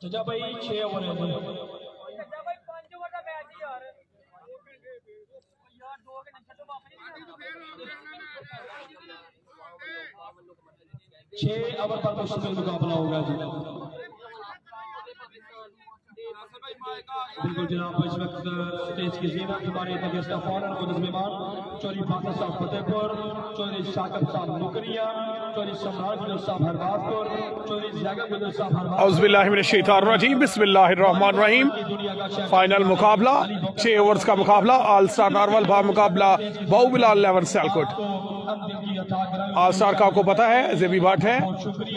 चाचा भाई 6 ओवर है जी। चाचा भाई 5 ओवर का मैच है यार। यार 2 के नंबर तो वापस नहीं। 6 ओवर पर मुश्किल मुकाबला होगा जी। बिल्कुल जनाब, इस वक्त स्टेज की ज़ीनत हमारे तगेस्ता फॉरन को मेहमान चौधरी फातह साहब फतेहपुर, चौधरी शाकिब साहब मकड़ियां, चौधरी सम्राट साहब हरबाजपुर, चौधरी ज़ैबी साहब हरबाजपुर। औज़ु बिल्लाहि मिनश शैतानिर रजीम, बिस्मिल्लाहिर रहमानिर रहीम। फाइनल मुकाबला 6 ओवर्स का मुकाबला, ऑल स्टार नारोवल भा मुकाबला बाऊ Bilal eleven Sialkot. All star का आपको पता है ज़ेबी भट्ट है,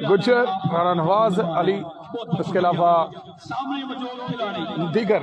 गुजर, राना नवाज अली, इसके अलावा दीगर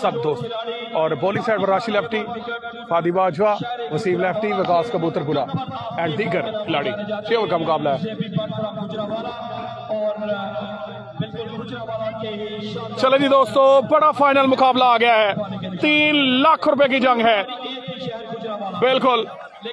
सब दोस्त। और बॉलिंग साइड पर राशि लफ्टी, फादी बाजवा, वसीम लफ्टी, वकास कबूतर पूरा एंड दीगर खिलाड़ी। 6 ओवर का मुकाबला है। चले जी दोस्तों, बड़ा फाइनल मुकाबला आ गया है। 3 लाख रुपए की जंग है। बिल्कुल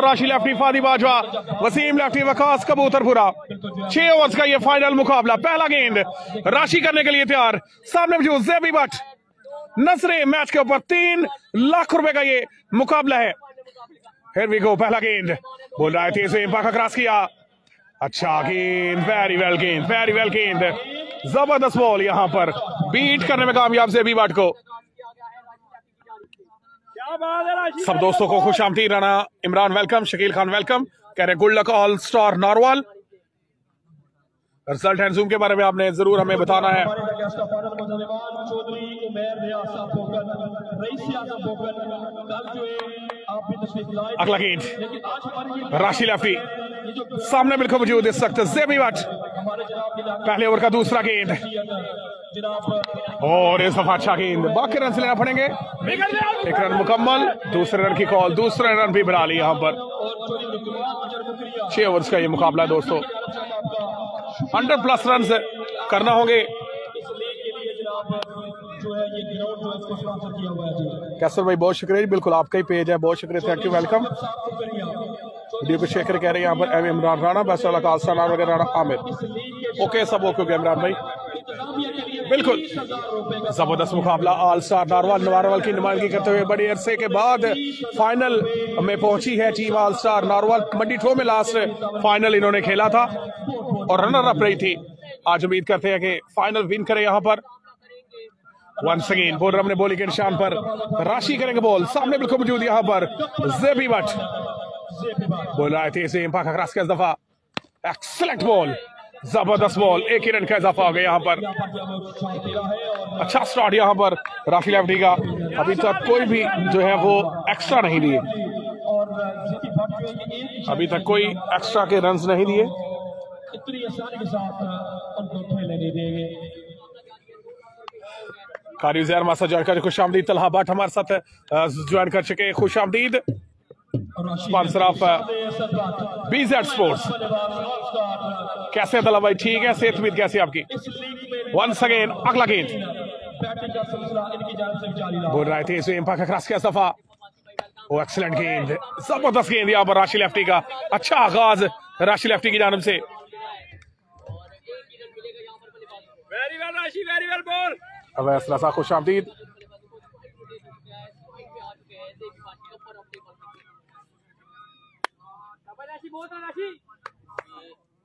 राशि लेफ्टी, फादी बाजवा, वसीम लेफ्टी, वकास कबूतर पूरा। 6 ओवर्स का ये फाइनल मुकाबला। पहला गेंद राशि करने के लिए तैयार, सामने मौजूद ज़ेबी भट्ट। नजरे मैच के ऊपर 3 लाख रुपए का ये मुकाबला है। हियर वी गो, पहला गेंद बोल रहा है तेज से इम्पैक्ट क्रॉस किया। अच्छा गेंद, वेरी वेल गेंद, वेरी वेल गेंद, जबरदस्त बॉल। यहाँ पर बीट करने में कामयाब ज़ेबी भट्ट को। सब दोस्तों को खुश आमदीद। राना इमरान वेलकम, शकील खान वेलकम, कह रहे good luck all star Narowal. Result and zoom के बारे में आपने जरूर हमें बताना है। अगला गेंद राशि लेफ्टी, सामने बिल्कुल मौजूद इस वक्त ज़ेबी भट्ट। पहले ओवर का दूसरा गेंद और इस दफा अच्छा गेंद, बाकी रन से लेना पड़ेंगे। 1 रन मुकम्मल, दूसरे रन की कॉल, दूसरे रन भी बना ली यहाँ पर। 6 ओवर्स का ये मुकाबला है दोस्तों, 100+ रन करना होंगे। कैसर भाई बहुत शुक्रिया, बिल्कुल आपका ही पेज है, बहुत शुक्रिया, थैंक यू, वेलकम। वीडियो को शेयर कह रहे हैं यहाँ पर इमरान राना, बस वाला वगैरह आमिर, ओके सब ओके इमरान भाई, बिल्कुल। जबरदस्त मुकाबला, ऑल स्टार नारोवल नारोवल की नुमाइंदगी करते हुए बड़े अरसे के बाद फाइनल में पहुंची है team all star Narowal. Kabaddi throw में लास्ट फाइनल इन्होंने खेला था और रनर अप रही थी। आज उम्मीद करते हैं कि फाइनल विन करे यहाँ पर। वंस अगेन बॉलर अपने बॉलिंग के निशान पर, राशि करेंगे बॉल, सामने बिल्कुल मौजूद यहाँ पर ज़ेबी भट्ट। बोल रहा है तेज से इम्पैक्ट क्रॉस का दफा, एक्सीलेंट बॉल, जबरदस्त बॉल, 1 ही रन का इजाफा हो गया यहाँ पर। अच्छा स्टार्ट यहाँ पर राशि लेफ्टी का, अभी तक कोई भी जो है वो एक्स्ट्रा नहीं दिए, अभी तक कोई एक्स्ट्रा के रन्स नहीं दिए। कारी ज़ैर मासा ज्वाइन कर, खुश आमदीद। तलहा भट्ट हमारे साथ ज्वाइन कर चुके, खुश आमदीद। Sponsor of BZ sports. कैसे तलहा भाई? ठीक है, सेहत उम्मीद कैसी आपकी? वंस अगेन अगला गेंद बोल रहा है इसे इम्पैक्ट क्रॉस किया दफा, वो एक्सीलेंट गेंद, जबरदस्त गेंद यहाँ पर राशि लेफ्टी का। अच्छा आगाज राशि लेफ्टी की जानिब से, वेरी वेल राशि, वेरी वेल बॉल। अब खुश आमदीद।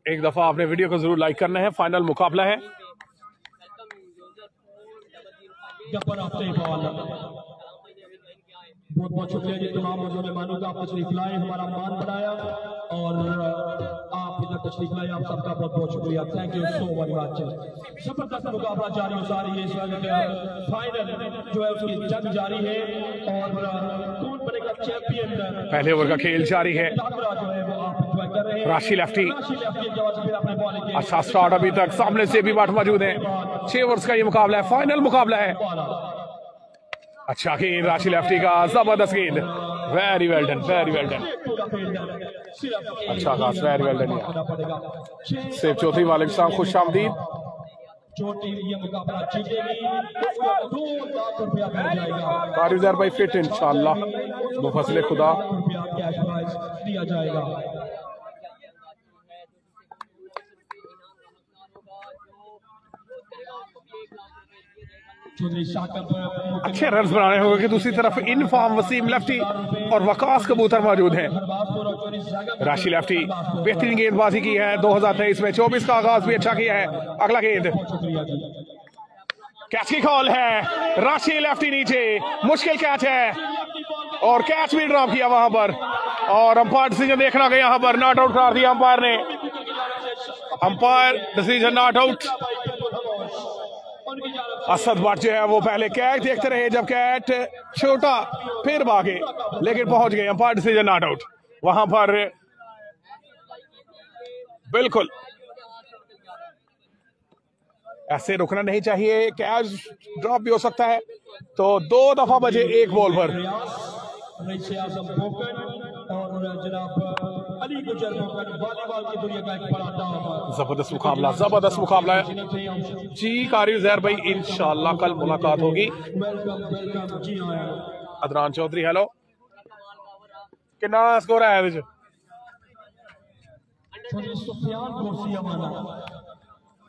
एक दफा आपने वीडियो को जरूर लाइक करना है, फाइनल मुकाबला है। बहुत बहुत शुक्रिया जी तमाम मेहमानों का, आप तशरीफ लाए, हमारा मान बनाया और आप अभी तक तशरीफ लाए आप सबका बहुत बहुत शुक्रिया, thank you so very much. जबरदस्त मुकाबला जारी हो रही है इस वक्त, फाइनल जो है उसकी जंग जारी है और कौन बनेगा चैंपियन। पहले ओवर का खेल जारी है, जो है वो आप एंजॉय कर रहे हैं। राशि लफ्टी अपने बॉलिंग के अच्छा स्टार्ट अभी तक, सामने से भी बाट मौजूद है। 6 ओवर्स का ये मुकाबला है, फाइनल मुकाबला है। अच्छा गेंद राशि लफ्टी का, जबरदस्त गेंद, very well done, very well done, अच्छा खास, very well done. Saif Chaudhry वाले के साथ खुश आमदीद। जो टीम ये मुकाबला जीतेगी उसको 2 लाख रुपया मिल जाएगा। कारीजर भाई फिट इंशाल्लाह, मुफस्सिल खुदा कैश प्राइज दिया जाएगा। अच्छे रन बनाने होंगे कि दूसरी तरफ इन फॉर्म वसीम लफ्टी और वकास कबूतर मौजूद हैं। राशि लफ्टी बेहतरीन गेंदबाजी की है 2023 में, 24 का आगाज भी अच्छा किया है। अगला गेंद कैच की कॉल है, राशि लफ्टी नीचे, मुश्किल कैच है और कैच भी ड्रॉप किया वहां पर और अंपायर डिसीजन देखना कि यहाँ पर नॉट आउट कर दिया अंपायर ने। Umpire decision not out. Asad Bhatt जो है वो पहले कैच देखते रहे, जब कैच छोटा फिर भागे लेकिन पहुंच गए। अंपायर डिसीजन नॉट आउट वहां पर, बिल्कुल ऐसे रुकना नहीं चाहिए, कैच ड्रॉप भी हो सकता है। तो 2 दफा बजे 1 बॉल पर। जबरदस्त मुकाबला, जबरदस्त मुकाबला है जी। कारी जहर भाई इंशाल्लाह कल मुलाकात होगी। अदनान चौधरी हेलो, कितना स्कोर है?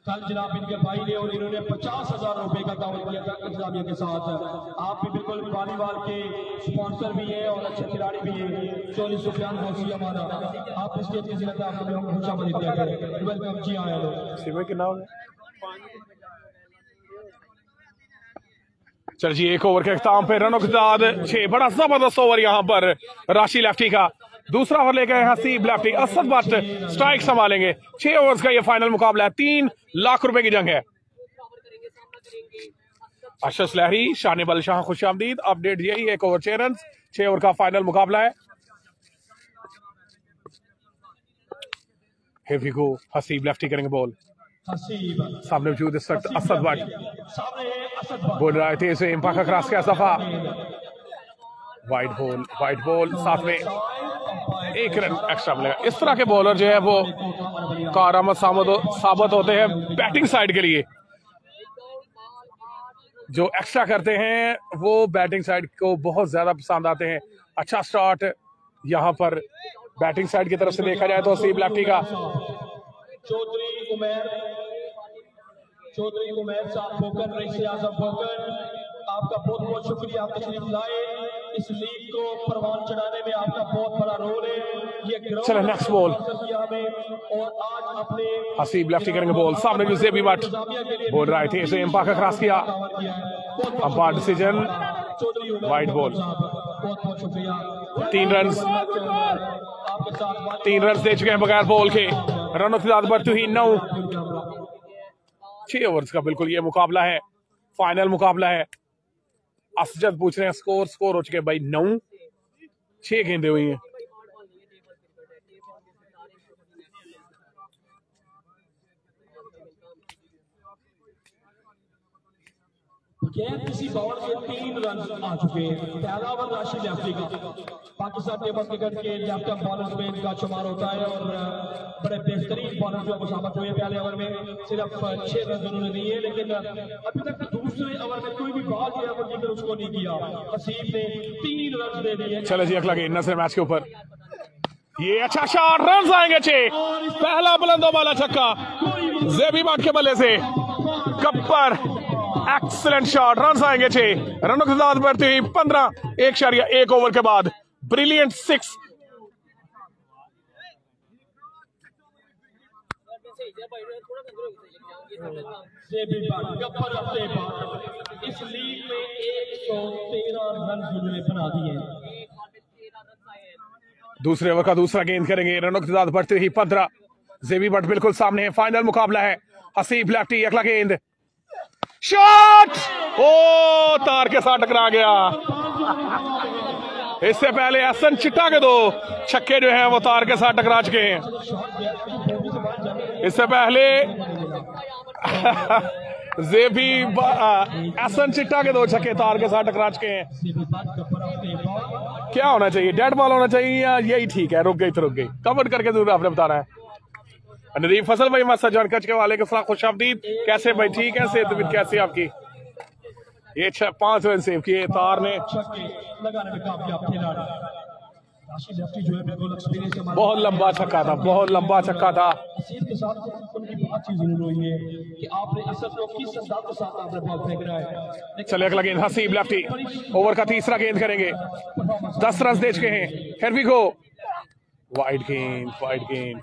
कल जनाब इनके भाई ने और इन्होंने 50,000 रुपए का दावत किया था इंतजामिया के साथ। आप भी बिल्कुल वॉलीबॉल के स्पॉन्सर भी हैं और अच्छे खिलाड़ी भी हैं। चौधरी सुफियान गौसी हमारा, आप स्टेज की जिला आपको भी हम खुशामदीद कहते हैं, वेलकम जी आए लोग। सिवे कितना हो गया? चल जी, 1 ओवर के अख्ताम पे रनों के साथ 6, बड़ा जबरदस्त ओवर यहाँ पर राशि लफ्टी का। दूसरा ओवर लेकर हसीब लफ्टी, असद भट्ट स्ट्राइक संभालेंगे। 6 ओवर्स का ये फाइनल मुकाबला है, 3 लाख रुपए की जंग है। अशस लहरी, शान बल शाह खुश आमदीद। अपडेट यही, 1 ओवर 6 रन, 6 ओवर का फाइनल मुकाबला है। Here we go, हसीब लफ्टी करेंगे बॉल, सामने मौजूद इस वक्त असद भट्ट बोल रहा है तेज से इम्पैक्ट का क्रॉस, क्या दफा वाइड बॉल, साथ में 1 रन एक्स्ट्रा मिलेगा। इस तरह के बॉलर जो है वो कारआमद साबित होते हैं बैटिंग साइड के लिए। जो एक्स्ट्रा करते हैं वो बैटिंग साइड को बहुत ज्यादा पसंद आते हैं। अच्छा स्टार्ट यहाँ पर बैटिंग साइड की तरफ से देखा जाए तो हसीब लफ्टी का। चौधरी उमैर साहब फोकन, रईस आजम फोकन, आपका बहुत बहुत शुक्रिया, आप तशरीफ लाए। इस लीग को परवान चढ़ाने में आपका बहुत बड़ा रोल है। ये चलो नेक्स्ट बॉल, और आज अपने हसीब लफ्टी करेंगे बॉल, सामने जो जेबी भट्ट बोल रहा है इसे एम्पायर का क्रॉस किया, अंपायर डिसीजन वाइड बॉल। बहुत बहुत शुक्रिया। 3 रन दे चुके हैं बगैर बॉल के। रनों की तादाद बढ़ती हुई 9। 6 ओवर्स का बिल्कुल ये मुकाबला है, फाइनल मुकाबला है। असजद पूछ रहे हैं स्कोर हो चुके भाई 9, 6 गेंदें हुई हैं। किसी बॉल से 3 रन आ चुके हैं। पहला ओवर राशि लेफ्टी का, पाकिस्तान टेबल क्रिकेट के लेफ्ट आर्म बॉलर्स में इनका शुमार होता है और बड़े बेहतरीन बॉलर जो मुसाफत हुए। पहले ओवर में सिर्फ 6 रन उन्होंने दिए, लेकिन अभी तक दूसरे ओवर में कोई भी बॉल जो है वो लेकर उसको नहीं किया। हसीब ने 3 रन दे दिए। चलो जी अगला गेंद नजर मैच के ऊपर, ये अच्छा शॉट, रन आएंगे 6। पहला बुलंदो वाला छक्का जेबी भट्ट के बल्ले से, कप्पर एक्सीलेंट शॉट, रन आएंगे 6। रनों की तादाद बढ़ती हुई 15, 1.1 ओवर के बाद ब्रिलियंट 6। इस लीग में 113 रन उन्होंने बना दिए। दूसरे ओवर का दूसरा गेंद करेंगे, रनों की तादाद बढ़ती हुई 15। जेबी बट बिल्कुल सामने है, फाइनल मुकाबला है। हसीब लेफ्टी, अगला गेंद, शॉट, ओ तार के साथ टकरा गया। इससे पहले एहसन चिट्टा के 2 छक्के जो हैं वो तार के साथ टकरा चुके हैं। इससे पहले जेबी एहसन चिट्टा के 2 छक्के तार के साथ टकरा चुके हैं। क्या होना चाहिए, डेड बॉल होना चाहिए या यही ठीक है, रुक गई तो रुक गई। कवर करके जरूर आपने बताना है। नदीम फसल भाई मसा जान कच के वाले के साथ खुशामदीद। कैसे भाई, ठीक है, सेहत कैसी आपकी? ये 5 रन सेव किए तार ने। बहुत लंबा छक्का था, बहुत लंबा छक्का था। चले अगला गेंद, हसीब लेफ्टी, ओवर का तीसरा गेंद करेंगे। 10 रन दे चुके हैं। हियर वी गो, वाइड गेंद, वाइड गेंद।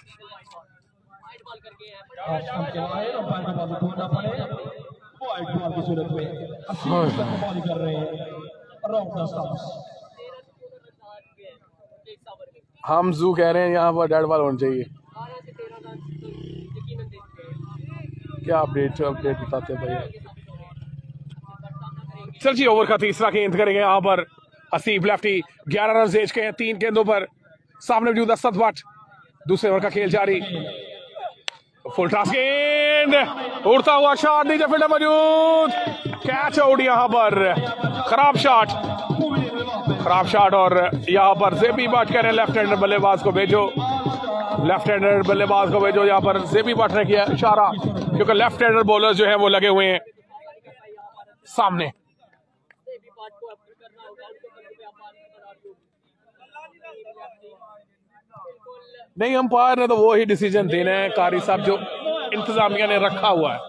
हम जू कह रहे हैं यहाँ पर डेड बॉल होना चाहिए। क्या अपडेट बताते हैं भाई। चल जी, ओवर का तीसरा गेंद करेंगे यहाँ पर। हसीब लेफ्टी 11 रन दे चुके हैं 3 गेंदों पर। सामने मौजूद 7 बट। दूसरे ओवर का खेल जारी। फुल टॉस गेंद, उड़ता हुआ शॉट, नीचे फील्डर मौजूद, कैच आउट यहाँ पर। खराब शॉट, खराब शॉट। और यहाँ पर जेबी बट कह रहे हैं लेफ्ट हैंडर बल्लेबाज को भेजो, लेफ्ट हैंडर बल्लेबाज को भेजो। यहाँ पर जेबी बट ने किया इशारा, क्योंकि लेफ्ट हैंडर बॉलर जो है वो लगे हुए हैं सामने। नहीं, अंपायर ने तो वो ही डिसीजन देना है, कारी साहब, जो इंतजामिया ने रखा हुआ है।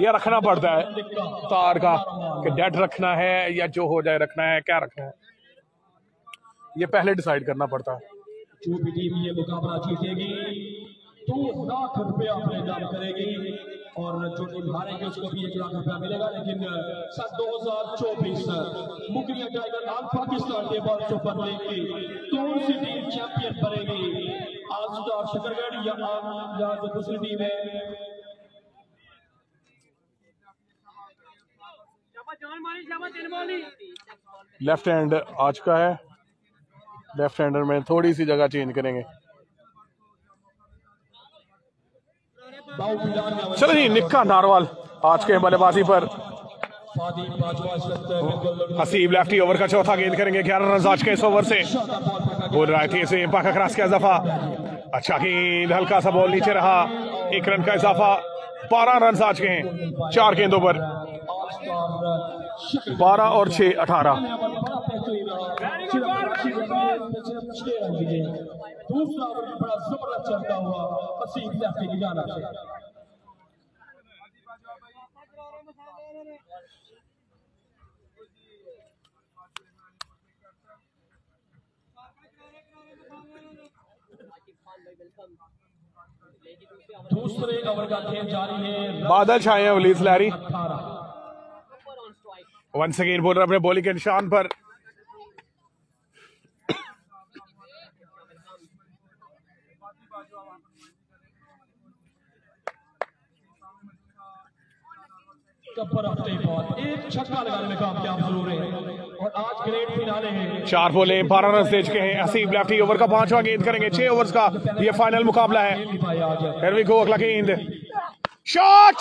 ये रखना पड़ता है तार का, कि डेड रखना है या जो हो जाए रखना है, क्या रखना है, ये पहले डिसाइड करना पड़ता है। जो भी टीम ये मुकाबला जीतेगी 2 लाख रुपया अपने नाम करेगी, और जो टीम हारेगी उसको भी 1 लाख रुपया मिलेगा। लेकिन सन 2024 मकड़ियां tiger all Pakistan table super league की कौन सी टीम चैंपियन बनेगी? स्टार शकरगढ़ या जो दूसरी टीम है? लेफ्ट हैंड आ चुका है, लेफ्ट हैंडर में थोड़ी सी जगह चेंज करेंगे। चलो जी, निक्का नारोवाल आज के बल्लेबाजी पर। हसीब लेफ्टी, ओवर का चौथा गेंद करेंगे। 11 रन आज के इस ओवर से। बोल रहा है से पाका क्रॉस का इजाफा, अच्छा गेंद, हल्का सा बॉल नीचे रहा, 1 रन का इजाफा। 12 रन आज के हैं 4 गेंदों पर। 12 और 6 18। दूसरा बड़ा जबरदस्त चलता हुआ हसीब लेफ्टी की जानिब से। दूसरे ओवर का खेल जारी है। बादल छाए हैं वलीद लहरी। वंस अगेन बॉलर अपने बॉलिंग के निशान पर। एक छक्का लगाने में कामयाब जरूर है, और आज ग्रेट फिनाले है। 4 बोले 12 रन दे चुके हैं। हसीब लेफ्टी, ओवर का 5वां गेंद करेंगे। 6 ओवर्स का ये फाइनल मुकाबला है। हियर वी गो, अगला गेंद, शॉट।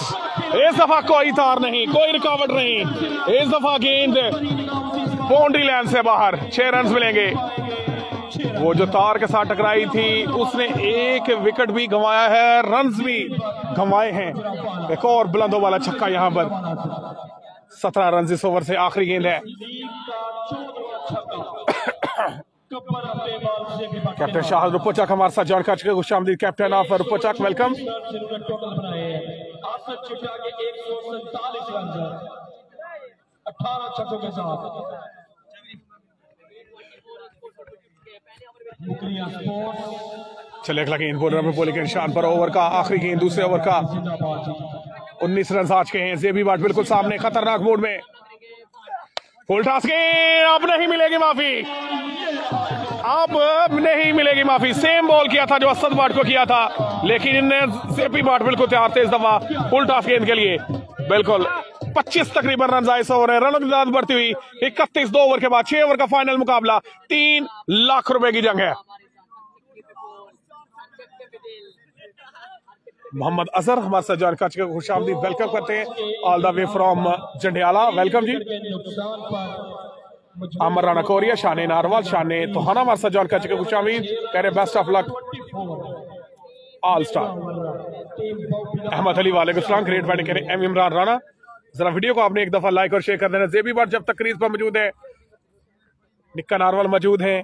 इस दफा कोई तार नहीं, कोई रुकावट नहीं। इस दफा गेंद बाउंड्री लाइन से बाहर। 6 रन मिलेंगे। वो जो तार के साथ टकराई थी उसने 1 विकेट भी गंवाया है, रन्स भी गंवाए हैं। एक और बुलंदों वाला छक्का यहाँ पर। 17 रन इस ओवर से। आखिरी गेंद है। कैप्टन शाहद रुपचक हमारे साथ जॉइन कर चुके। खुशामदीद कैप्टन ऑफ रुपचक, वेलकम। 18 छक्कों के साथ चले अगला गेंद, बॉलर में बॉलिंग के निशान पर। ओवर का आखिरी गेंद, दूसरे ओवर का। 19 रन आज के हैं। जेबी बाट बिल्कुल सामने, खतरनाक मोड में। फुल टॉस गेंद, अब नहीं मिलेगी माफी, अब नहीं मिलेगी माफी। सेम बॉल किया था जो असद बाट को किया था, लेकिन इनने जेपी बाट बिल्कुल तैयार थे इस दफा फुल टॉस गेंद के लिए। बिल्कुल 25 तकरीबन रन जायज हो रहे हैं, रनों की तादाद बढ़ती हुई 31। 2 ओवर के बाद 6 ओवर का फाइनल मुकाबला, 3 लाख रुपए की जंग है। मोहम्मद अजहर हमारे साथ जानकार को खुशामदीद वेलकम करते हैं, all the way from Jandiala. Welcome ji. Amar Rana कोरिया, शाने नारोवाल, शाने तोहाना हमारे साथ जानकार को खुशामदीद, कह रहे best of luck all star. Ahmad Ali वालेकुम सलाम, ग्रेट बैटिंग कह रहे इमरान राना। जरा वीडियो को आपने एक दफा लाइक और शेयर कर देना। जेबी बाट जब तक क्रीज पर मौजूद है, निक्का नारोवाल मौजूद है,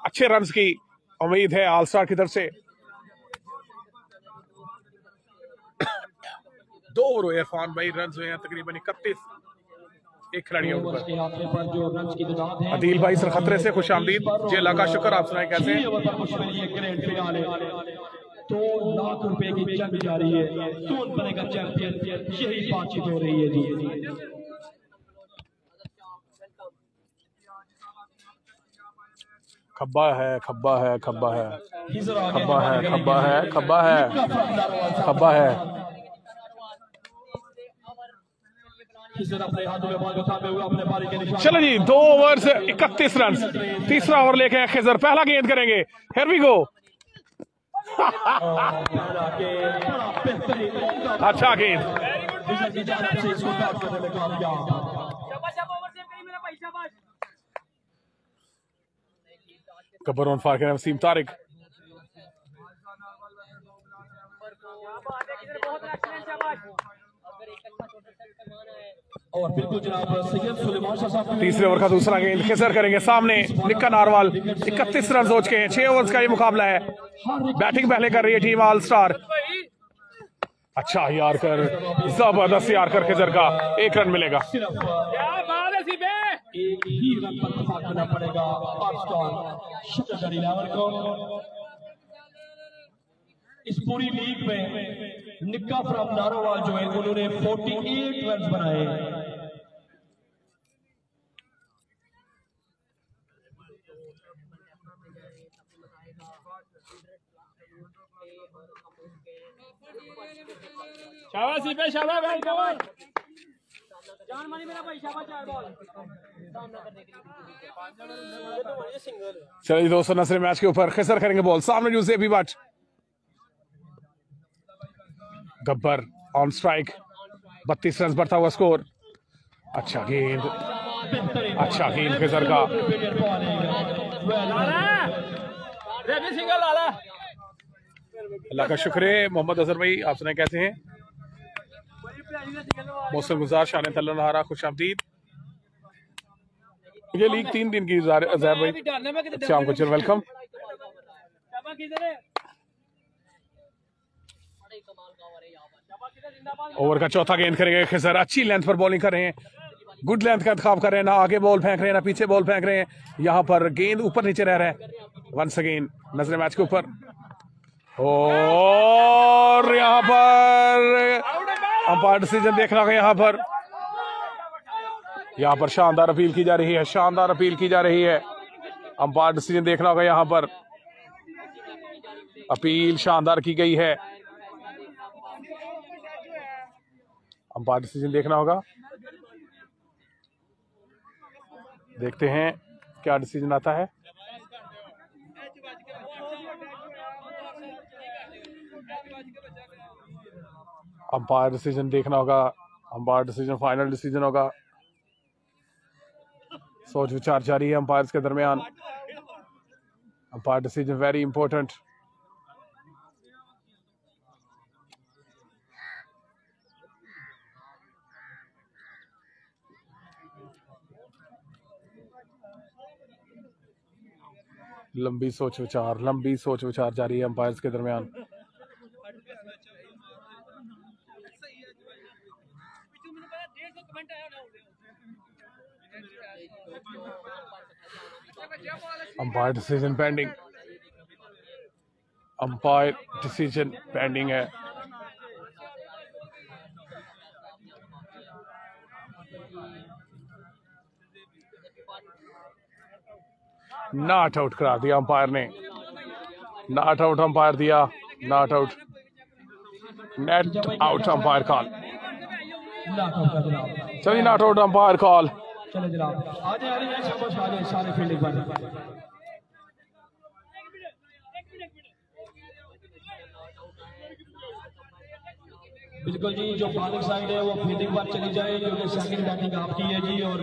अच्छे रन की उम्मीद है ऑल स्टार की तरफ से। 2 ओवर हुए इरफान भाई, रन हुए हैं तकरीबन 31। एक खिलाड़ी अदील भाई सर खतरे से खुशामदीद जी, अल्लाह का शुक्र। आप सुनाए कैसे हैं? 2 लाख रुपए की जंग जारी है, कौन बनेगा चैंपियन, यही बातचीत हो रही है जी। खब्बा है, खब्बा है, खब्बा है, खब्बा है, खब्बा है, खब्बा है, खब्बा है। चलो जी, 2 ओवर 31 रन, तीसरा ओवर लेके खिजर पहला गेंद करेंगे। Here we go. अच्छा गेंद, कबर ऑन फार के वसीम तारिक। और बिल्कुल जनाब सैयद सुलेमान शाह साहब तीसरे ओवर का दूसरा गेंद खिसर करेंगे सामने। निक्का नारोवाल 31 रन हो चुके हैं, 6 ओवर्स का ये मुकाबला है। बैटिंग पहले कर रही है टीम ऑल स्टार। अच्छा यार कर, जबरदस्त यार कर खिजर का 1 रन मिलेगा। एक ही रन पर इत्तेफाक करना पड़ेगा ऑल स्टार शुक्र इलेवन को। इस पूरी लीग में निक्का फ्रॉम नारोवाल जो है उन्होंने 48 रन बनाए। शाबाशी पे शाबाश भाई, जान मानी मेरा भाई, शाबाश 4 बॉल चलिए दोस्तों, नसरे मैच के ऊपर खिसर करेंगे बॉल सामने जो जेबी बाट। गब्बर ऑन स्ट्राइक, 32 रन बढ़ता हुआ स्कोर। अच्छा गेंद, अच्छा गेंद खिजर का। अल्लाह का शुक्र है। मोहम्मद अजहर भाई आप सुनाए कैसे हैं? मौसम गुजार, शान तल्ला, खुश आमदीद। ये लीग 3 दिन की अजहर भाई, शाम को चल वेलकम। ओवर का चौथा गेंद करेंगे खिजर, अच्छी लेंथ पर बॉलिंग कर रहे हैं, गुड लेंथ का इंतखाब कर रहे हैं, ना आगे बॉल फेंक रहे हैं ना पीछे बॉल फेंक रहे हैं। यहाँ पर गेंद ऊपर नीचे रह रहा है। वंस अगेन नजर मैच के ऊपर, और यहाँ पर अंपायर डिसीजन देखना होगा। यहाँ पर शानदार अपील की जा रही है, शानदार अपील की जा रही है। अंपायर डिसीजन देखना होगा। यहाँ पर अपील शानदार की गई है, अंपायर डिसीजन देखना होगा। देखते हैं क्या डिसीजन आता है। अंपायर डिसीजन देखना होगा, अंपायर डिसीजन फाइनल डिसीजन होगा। सोच विचार जारी है अंपायर्स के दरमियान। Umpire decision very important. लंबी सोच विचार जारी है अंपायर्स के दरमियान। Umpire decision pending, umpire decision pending है। नॉट आउट करार दिया अंपायर ने, नॉट आउट अंपायर दिया, not out, net out umpire call. चलिए नॉट आउट अंपायर कॉल। चले जनाब आ जाए शाबाश आ जाए सारे फील्डिंग पर। बिल्कुल जी जो बॉलिंग साइड है वो फील्डिंग पर चली जाए क्योंकि सेकंड बैटिंग आपकी है जी। और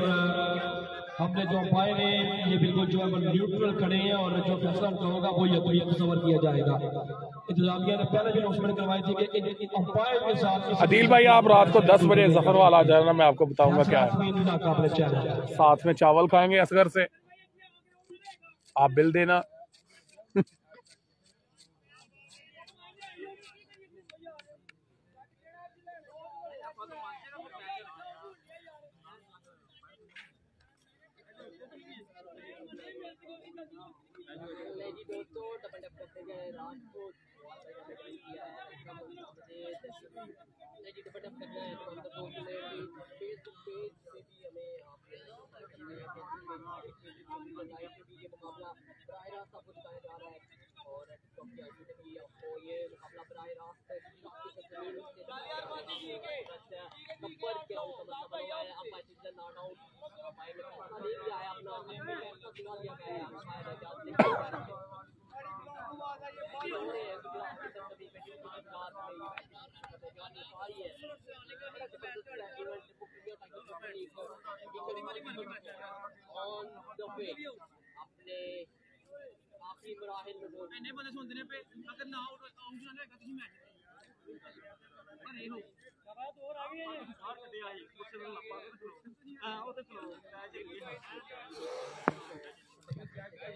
हमने जो अंपायर है ये बिल्कुल जो है वो न्यूट्रल खड़े हैं और जो फैसला उनका होगा वो ये तस्वर किया जाएगा। इंतजामिया ने पहले भी अनाउंसमेंट करवाई थी कि अंपायर के साथ। अदील भाई आप रात को 10 बजे जफर वाला आ जाना, मैं आपको बताऊंगा क्या है। साथ में चावल खाएंगे असगर से, आप बिल देना।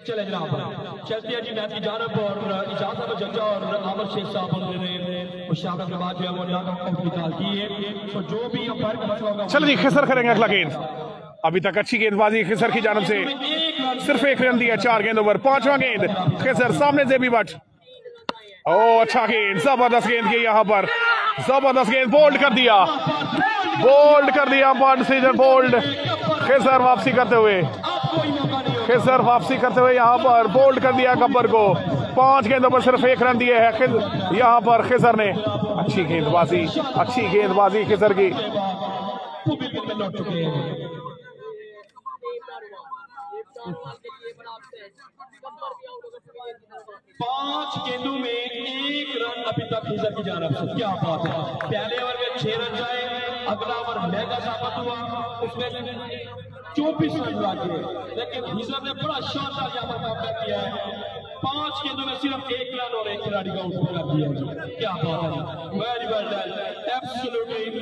चले जनाब चलते हैं जी मैच की जानब और इजाजत जज्जा और आमर शेख साहब ने मुशावरत के बाद जो है वो निकाल की है। तो जो भी अंपायर का मसला होगा चलो जी खिसर करेंगे अगला गेंद। अभी तक अच्छी गेंदबाजी खिसर की जानब से, सिर्फ 1 रन दिया 4 गेंद ओवर। 5वां गेंद खिसर सामने जेबी बट। ओ अच्छा गेंद, जबरदस्त गेंद की यहाँ पर, जबरदस्त गेंद, बोल्ड कर दिया, बोल्ड कर दिया सीजन बोल्ड। खिसर वापसी करते हुए, खिसर वापसी करते हुए यहाँ पर बोल्ड कर दिया गब्बर को। 5 गेंदों पर सिर्फ 1 रन दिए है यहाँ पर खिसर ने। अच्छी गेंदबाजी, अच्छी गेंदबाजी खिसर की। 5 गेंदों में 1 रन अभी तक खिसर की जानब से। क्या बात है, पहले ओवर में 6 रन जाए, अगला ओवर महंगा साबित हुआ, उसमें 24 रन लगे, लेकिन खिसर ने बड़ा शानदार यहाँ पर काम किया है। 5 गेंदों में सिर्फ 1 रन और 1 खिलाड़ी का आउट कर दिया जी। क्या बात है, वेरी वेल डन, एब्सोल्युटली।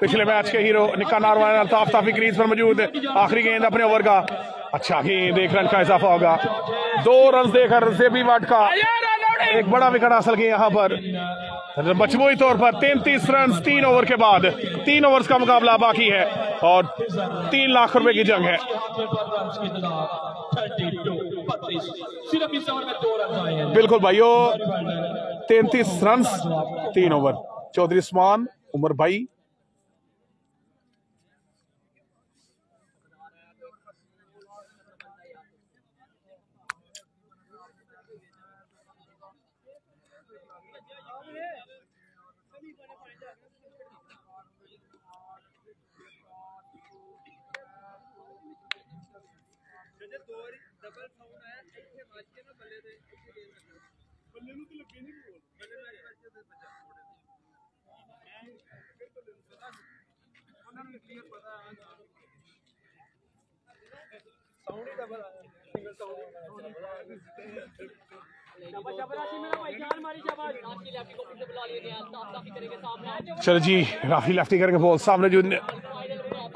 पिछले मैच के हीरो निक्का नारोवल अल्ताफ ताफी क्रीज पर मौजूद। आखिरी गेंद अपने ओवर का, अच्छा गेंद, 1 रन का इजाफा होगा। 2 रन देकर जेबी वाट का एक बड़ा विकेट हासिल किया यहाँ पर मजमूई तौर पर। 33 रन 3 ओवर के बाद, 3 ओवर्स का मुकाबला बाकी है और 3 लाख रुपए की जंग है। बिल्कुल भाइयों, 33 रन 3 ओवर। चौधरी उस्मान, उमर भाई, चलो जी राफी लेफ्टी करके बॉल सामने जो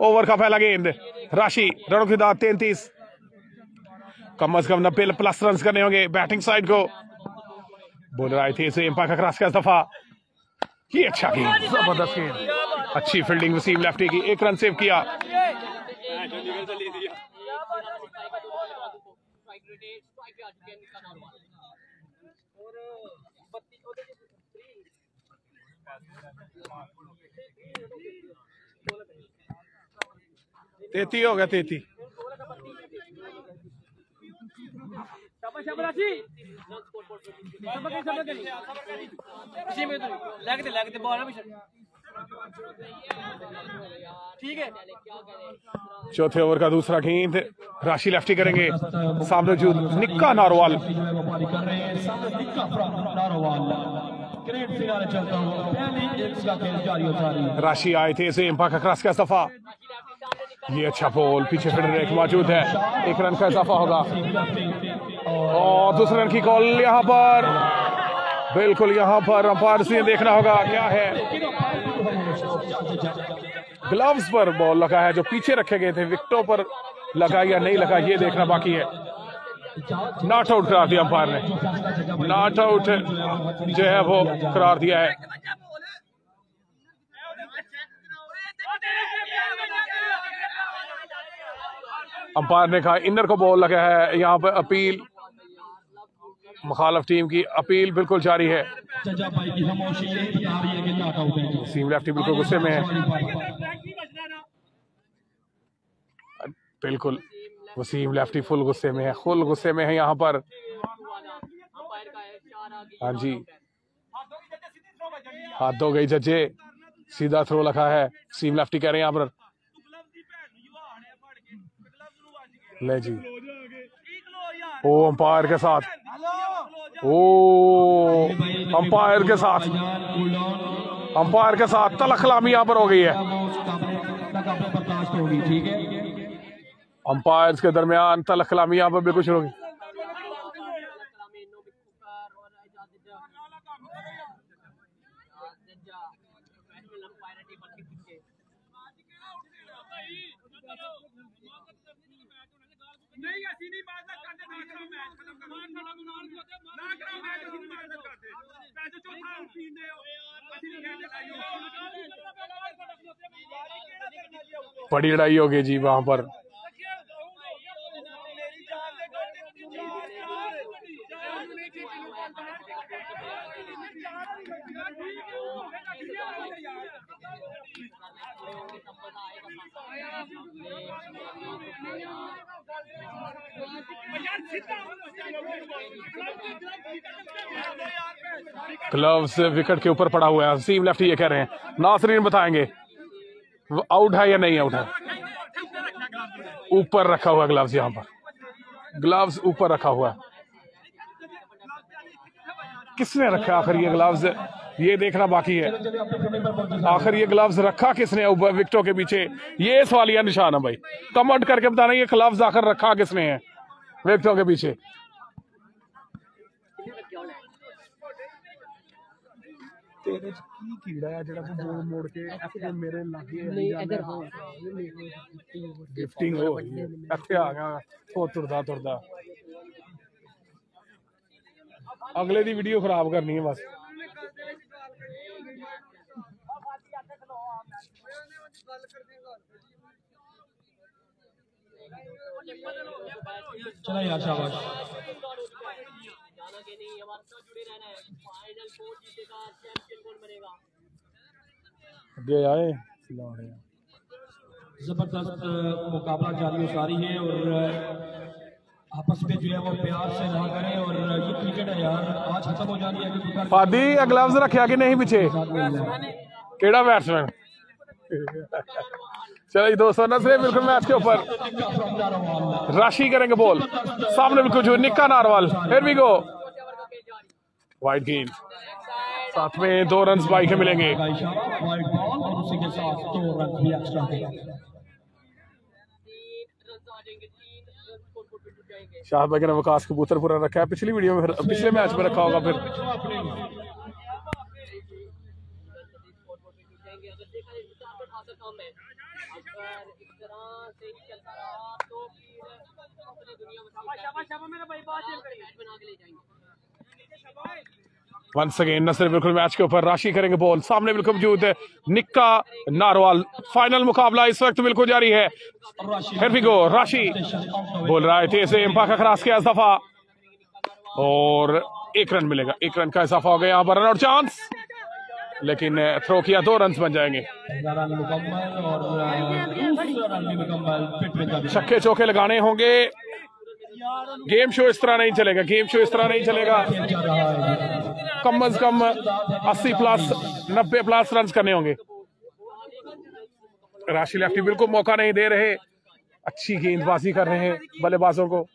ओवर का पहला गेंद, राशि रनों की दाद 33, कम अज कम 90 प्लस रन करने होंगे बैटिंग साइड को। बॉलर आए थे इसे एम्पायर का क्रॉस का दफा, ये अच्छा गेंद, जबरदस्त गेंद, अच्छी फील्डिंग वसीम लेफ्टी की, 1 रन सेव किया। तेती हो गया, 33। चौथे ओवर का दूसरा गेंद, राशि लेफ्टी करेंगे, सामने जो निक्का नारोवाल, राशि आए थे इसे एम्पायर का क्रॉस का दफा, ये अच्छा बॉल, पीछे फील्डर एक मौजूद है, 1 रन का इजाफा होगा। और दूसरे रन की कॉल यहाँ पर, बिल्कुल यहाँ पर अंपायर से देखना होगा क्या है। ग्लव्स पर बॉल लगा है, जो पीछे रखे गए थे विकेटों पर लगा या नहीं लगा ये देखना बाकी है। नॉट आउट करार दिया अंपायर ने, नॉट आउट जो है वो करार दिया है। अंपायर ने कहा इनर को बॉल लगा है, यहाँ पर अपील, मुखालफ टीम की अपील बिल्कुल जारी है। वसीम लेफ्टी बिल्कुल गुस्से में है, बिल्कुल वसीम लेफ्टी फुल गुस्से में है, फुल गुस्से में है यहाँ पर। हाँ जी, हाथ धो गई जजे, सीधा थ्रो लगा है, वसीम लेफ्टी कह रहे हैं यहाँ पर, ले जी। ओ अंपायर के साथ, ओ अंपायर के साथ, अंपायर के साथ तलखलामी यहाँ पर हो गई है। अंपायर्स के दरमियान तलखलामी यहाँ पर बिल्कुल शुरू होगी। बड़ी लड़ाई होगी जी वहां पर। ग्लव्स विकेट के ऊपर पड़ा हुआ है, वसीम लेफ्टी ये कह रहे हैं, नासरीन बताएंगे आउट है या नहीं आउट है। ऊपर रखा हुआ ग्लव्स, यहाँ पर ग्लव्स ऊपर रखा हुआ है, किसने रखा आखिर ये ग्लव्स, ये देखना बाकी है। आखिर ये ग्लव्स रखा किसने विकेटों के पीछे, ये सवालिया निशान है भाई, कमेंट करके बताना ये ग्लव्स आखिर रखा किसने है विकेटों के पीछे। तेरे की कीड़ा है जेड़ा बॉल मोड़ के ऐसे मेरे लागे नहीं इधर हां गिफ्टिंग हो ਇੱਥੇ ਆ ਗਿਆ ਉਹ ਤੁਰਦਾ ਤੁਰਦਾ। अगले दी वीडियो खराब करनी है बस। चलो यार शाबाश। आगे आए, जबरदस्त मुकाबला जारी सारी है और आपस में जो है वो प्यार से रहा करें और ये क्रिकेट है यार, आज खत्म हो जानी है। फादी ग्लव्स रखे कि नहीं पीछे, केड़ा बैट्समैन। चलो दोस्तों नजरे बिल्कुल मैच के ऊपर, राशि करेंगे बॉल, सामने बिल्कुल जो Nikka Narowal, here we go, wide गेंद, साथ में 2 रन बाई के मिलेंगे। शाह भाई ने वकास कबूतर पूरा रखा है, पिछली वीडियो में, फिर पिछले मैच में रखा होगा फिर। वंस अगेन नसर बिल्कुल मैच के ऊपर राशि करेंगे बॉल, सामने बिल्कुल मौजूद है निक्का नारोवाल। फाइनल मुकाबला इस वक्त बिल्कुल जारी है। Here we go, राशि बोल रहा है तेज से एम्पा का क्रॉस किया इस दफा और 1 रन मिलेगा। 1 रन का इजाफा हो गया यहाँ पर, रन आउट चांस, लेकिन थ्रो किया 2 रन बन जाएंगे। छक्के चौके लगाने होंगे। गेम शो इस तरह नहीं चलेगा, गेम शो इस तरह नहीं चलेगा। कम अज कम 80 प्लस 90 प्लस रन करने होंगे। राशि लेफ्टी बिल्कुल मौका नहीं दे रहे, अच्छी गेंदबाजी कर रहे हैं बल्लेबाजों को।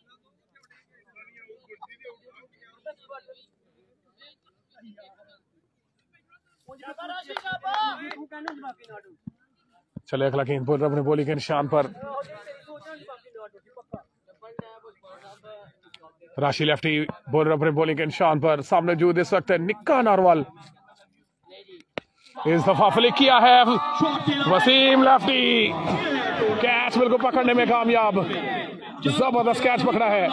चले अगला गेंद बोल रहा अपने बॉलिंग के निशान पर। राशि लेफ्टी बोल रहा अपने बॉलिंग के निशान पर, सामने मौजूद इस वक्त है निक्का नारोवाल। इस दफा फ्लिक किया है वसीम, लेफ्टी कैच बिल्कुल पकड़ने में कामयाब, जबरदस्त कैच पकड़ा है।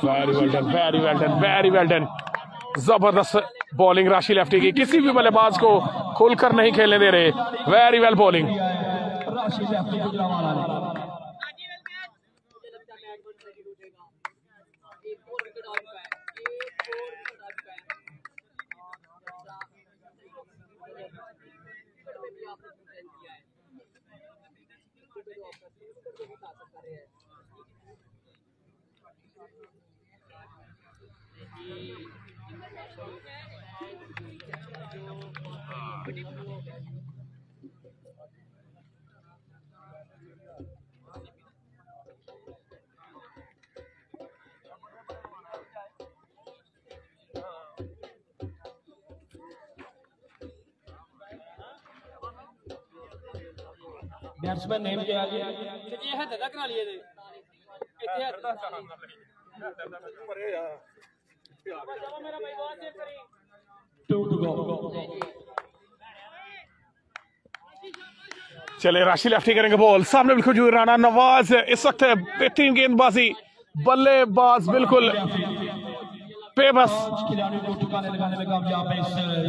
Very well done, very well done, very well done. जबरदस्त बॉलिंग राशि लेफ्टी की, किसी भी बल्लेबाज को खुलकर नहीं खेलने दे रहे। Very well bowling. Batsman name क्या है? ये है दादा करा लिए थे इतने है मेरा भाई बहुत चेक करी 2 to go। चले राशि लेफ्टी करेंगे बॉल, सामने बिल्कुल जो राना नवाज इस वक्त है बेहतरीन गेंदबाजी, बल्लेबाज बिल्कुल बेबस।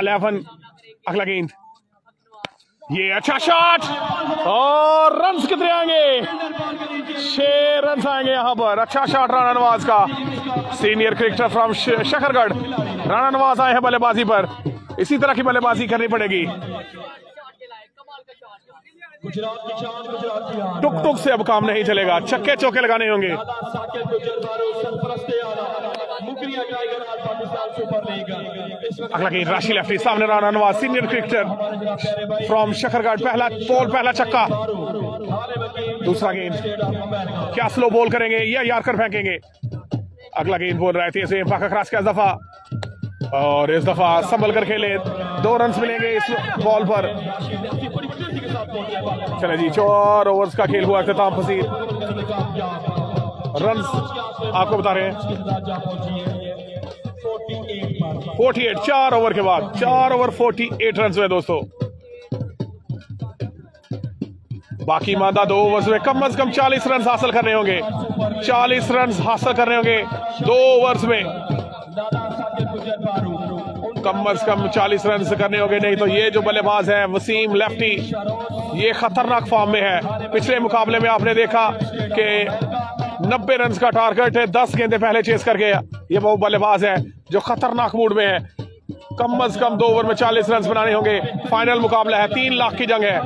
11। अगला गेंद, ये अच्छा शॉट और रन्स कितने आएंगे? 6 रन आएंगे यहाँ पर। अच्छा शॉट राना नवाज का, senior cricketer from Shakargarh. Rana Nawaz आए हैं बल्लेबाजी पर, इसी तरह की बल्लेबाजी करनी पड़ेगी। टुक टुक से अब काम नहीं चलेगा, छक्के चौके लगाने होंगे। अगला गेंद राशि लेफ्टी, सामने Rana Nawaz senior cricketer from Shakargarh. पहला बॉल, पहला छक्का। दूसरा गेंद, क्या स्लो बॉल करेंगे या यार्कर फेंकेंगे? अगला गेंद बोल रहा है पाका क्रॉस का इस दफा, और इस दफा संभल कर खेले। 2 रन मिलेंगे इस बॉल पर। चले जी, 4 ओवर्स का खेल हुआ इख्तिताम पसीर। रन आपको बता रहे हैं 48, 4 ओवर के बाद 4 ओवर 48 रन हुए दोस्तों। बाकी मादा 2 ओवर्स में कम से कम 40 रन हासिल करने होंगे। 40 रन हासिल करने होंगे 2 ओवर्स में, कम से कम 40 रन करने होंगे, नहीं तो ये जो बल्लेबाज है वसीम लेफ्टी, ये खतरनाक फॉर्म में है। पिछले मुकाबले में आपने देखा कि 90 रन का टारगेट है, 10 गेंदें पहले चेस कर गया। ये वो बल्लेबाज है जो खतरनाक मूड में है। कम से कम 2 ओवर में 40 रन बनाने होंगे। फाइनल मुकाबला है, 3 लाख की जंग है।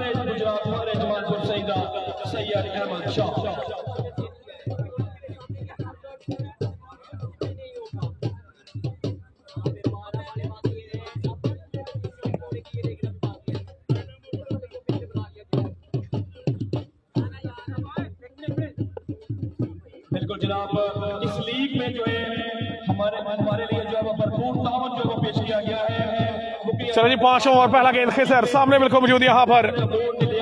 बिल्कुल जनाब, इस लीग में जो है हमारे लिए जो है भरपूर तावन जो पेश किया गया है। चलो जी, 5 ओवर पहला गेंद खिसर, सामने बिल्कुल मौजूद यहाँ पर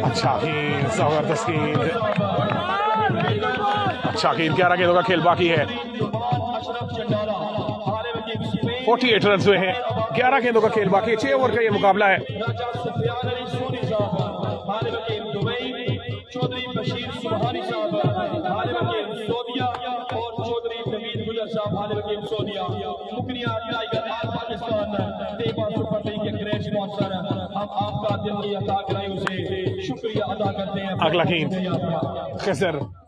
अच्छा गेंद, जबरदस्त गेंद, अच्छा गेंद। 11 गेंदों का खेल बाकी है। 48 रन हुए हैं, 11 गेंदों का खेल बाकी, 6 ओवर का ये मुकाबला है। मकड़ियां टाइगर पाकिस्तान सुपर लीग के ग्रेट स्पॉन्सर, हम आपका दिल की अता कराएं उसे शुक्रिया अदा करते हैं। अगला गेंद खिजर,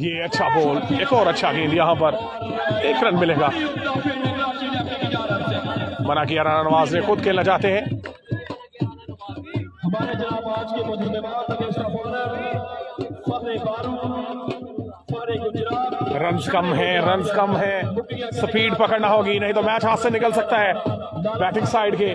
ये अच्छा बॉल, एक और अच्छा गेंद, यहाँ पर 1 रन मिलेगा। मना किया राना नवाज ने, खुद खेलना चाहते हैं। हमारे जनाब आज के मौजूद मेहमान रन्स कम है, स्पीड पकड़ना होगी, नहीं तो मैच हाथ से निकल सकता है। बैटिंग साइड के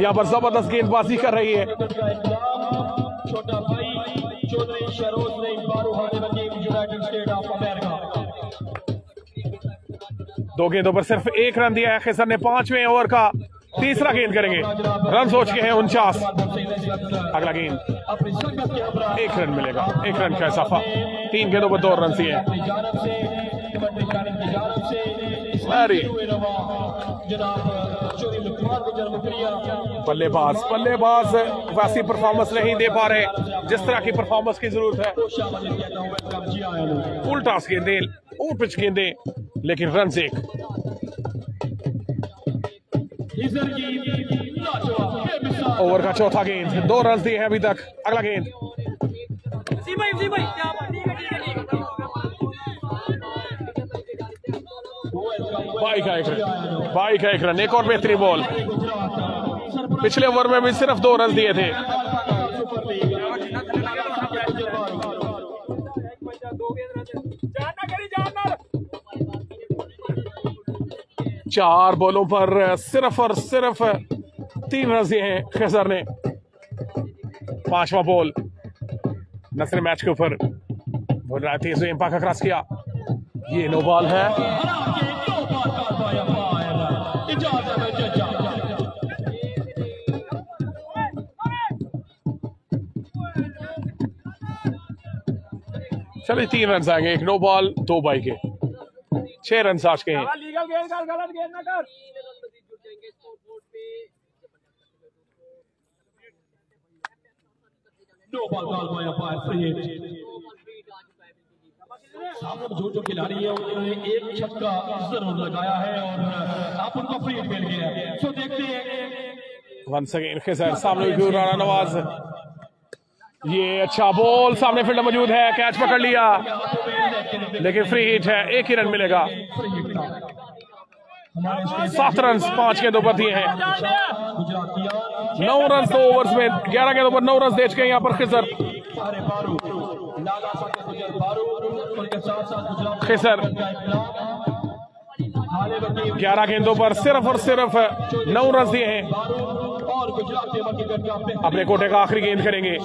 यहाँ पर जबरदस्त गेंदबाजी कर रही है। छोटा भाई चौधरी शरोज ने यूनाइटेड स्टेट ऑफ अमेरिका 2 गेंदों पर सिर्फ 1 रन दिया है। खिजर ने 5वें ओवर का तीसरा गेंद करेंगे, रन सोच के हैं 49। अगला गेंद 1 रन मिलेगा, 1 रन का इजाफा, 3 गेंदों पर 2 रन दिए हैं। बल्लेबाज वैसी परफॉर्मेंस नहीं दे पा रहे जिस तरह की परफॉर्मेंस की जरूरत है। फुल टॉस गेंदें, ओवर पिच गेंदें, लेकिन रन 1। ओवर का चौथा गेंद, 2 रन दिए हैं अभी तक। अगला गेंद बाई का 1 रन, एक और बेहतरीन बॉल। पिछले ओवर में भी सिर्फ 2 रन दिए थे। चार बॉलों पर सिर्फ और सिर्फ 3 रन दिए हैं खिजर ने। 5वां बॉल नसर मैच के ऊपर, बोल रहा तेज एम्पा का क्रॉस किया, ये नो बॉल है। चलिए 3 रन आएंगे, 1 नो बॉल 2 बाई के, 6 रन आज के हैं। सामने जो खिलाड़ी है उन्होंने 1 छक्का जरूर लगाया है और आप उनको फ्री हिट मिल गया है। सो देखते हैं वंस अगेन खिजर, सामने राना नवाज, ये अच्छा बॉल, सामने फील्डर मौजूद है, कैच पकड़ लिया लेकिन फ्री हिट है, 1 ही रन मिलेगा। 7 रन 5 गेंदों पर दिए हैं। 9 रन 2 ओवर्स में, 11 गेंदों पर 9 रन दे चुके हैं यहाँ पर खिजर। खिजर 11 गेंदों पर सिर्फ और सिर्फ 9 रन दिए हैं। अपने कोटे का आखिरी गेंद करेंगे।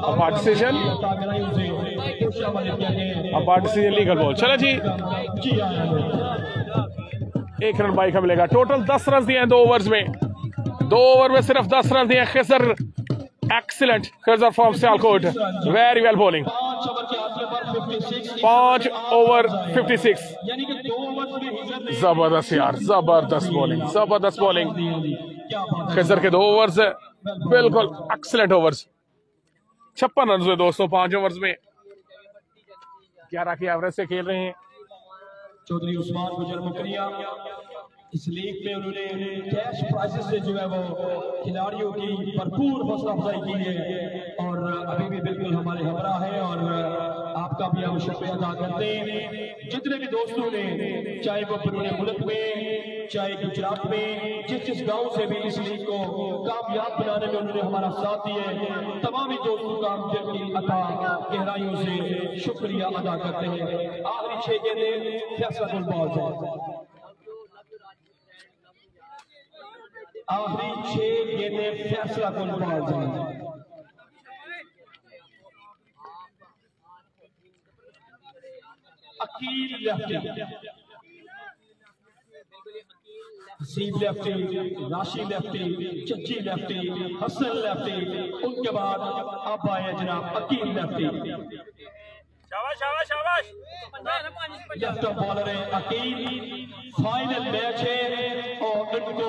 अब डिसीजन लीगल बॉल। चलो जी, 1 रन बाई का मिलेगा। टोटल 10 रन दिए हैं 2 ओवर्स में। 2 ओवर में सिर्फ 10 रन दिए हैं Khizar. Excellent Khizar from Sialkot, very well bowling. 5 over 56, जबरदस्त यार, जबरदस्त बॉलिंग। खिजर के 2 ओवर्स बिल्कुल एक्सीलेंट ओवर्स। 56 रन हुए दोस्तों 5 ओवर्स में। 11 की एवरेज से खेल रहे हैं। चौधरी उस्मान गुजर मकड़ियां इस लीग में उन्होंने कैश प्राइजेस से जो है वो खिलाड़ियों की भरपूर हौसला अफजाई की है और अभी भी बिल्कुल हमारे हमरा है और आपका भी हम शुक्रिया अदा करते हैं। जितने भी दोस्तों ने, चाहे वो पुराने मुल्क में, चाहे गुजरात में, जिस गांव से भी इस लीग को कामयाब बनाने में उन्होंने हमारा साथ दिया है, तमाम दोस्तों का हम दिल की अता गहराइयों से शुक्रिया अदा करते हैं। आखिरी 6 गेंदें फैसला कुल बॉल है। आखिरी 6 गेंदें फैसला कुल बॉल है। अकील लेफ्टी, वसीम लेफ्टी, राशि लेफ्टी, चच्ची लेफ्टी, हसन लेफ्टी, उनके बाद अब आए जनाब अकील लेफ्टी। लेफ्ट बॉलर है अकील, फाइनल मैच है और इनको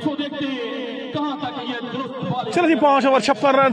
सो देखते हैं कहां तक ये दुरुस्त। चलो जी 5 ओवर 56 रन,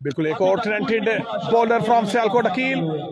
बिल्कुल एक और talented bowler from Sialkot Akeel.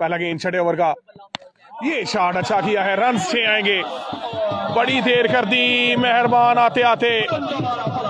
पहला गेंद छठे ओवर का, ये शॉट अच्छा किया है, रन 6 आएंगे। बड़ी देर कर दी मेहरबान, आते आते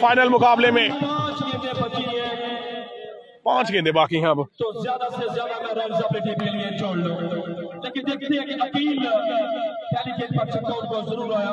फाइनल मुकाबले में। 5 गेंदे बाकी हैं अब। तो ज्यादा से ज्यादा रन अपनी टीम के लिए छोड़ लो, लेकिन देखते हैं कि अकील पहली गेंद पर छक्का उनको जरूर आया,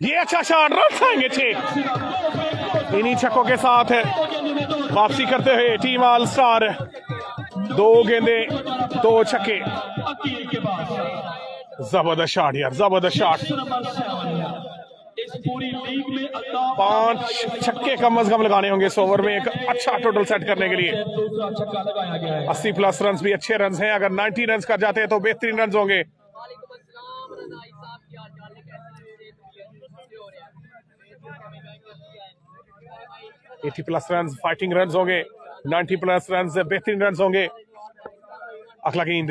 ये अच्छा शॉट, रन आएंगे 6। इन्हीं छक्कों के साथ वापसी करते हुए टीम ऑल स्टार। 2 गेंदे 2 छक्के, अकील के पास जबरदस्त शॉट यार, जबरदस्त शॉट। इस पूरी लीग में अल्ताफ 5 छक्के कम अज कम लगाने होंगे इस ओवर में, एक अच्छा टोटल सेट करने के लिए। दूसरा छक्का लगाया गया है। 80+ रन भी अच्छे रन हैं, अगर 90 रन कर जाते हैं तो बेहतरीन रन होंगे। 80+ रन फाइटिंग रन होंगे, 90+ रन बेहतरीन रन होंगे। अगला गेंद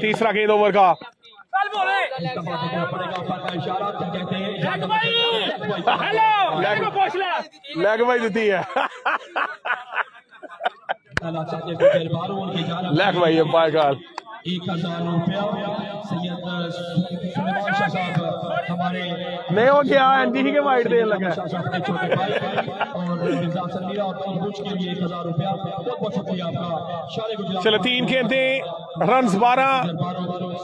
तीसरा गेंद ओवर का। लेग भाई देती है लेग भाई बायगाल। 1000 रुपया हमारे नहीं हो गया एनडी के वाइट देने लगा। और के लिए 1000 रुपया, बहुत बहुत शुक्रिया आपका। चलो 3 गेंदे, रन 12।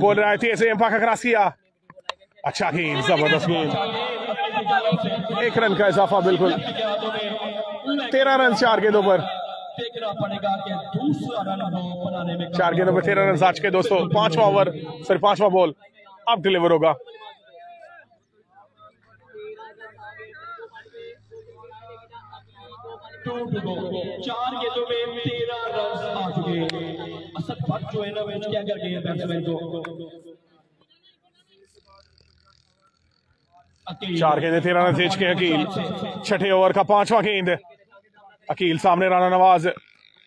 बोल रहा है तेज एम्पा का क्रॉस किया, अच्छा गेंद, जबरदस्त गेंद। 1 रन का इजाफा, बिल्कुल 13 रन 4 गेंदों पर। देखना पड़ेगा कि दूसरा रन वो बनाने में 4 गेंदों पर 13 रन आज के दोस्तों। 5वां ओवर, सॉरी 5वां बॉल अब डिलीवर होगा। चार गेंदों में 13 रन आ चुके। असद भट्ट जो है ना वो क्या कर गए हैं बैट्समैन को। 4 गेंदे 13 रन तेज के अकील। छठे ओवर का 5वां गेंद, अकील सामने राना नवाज,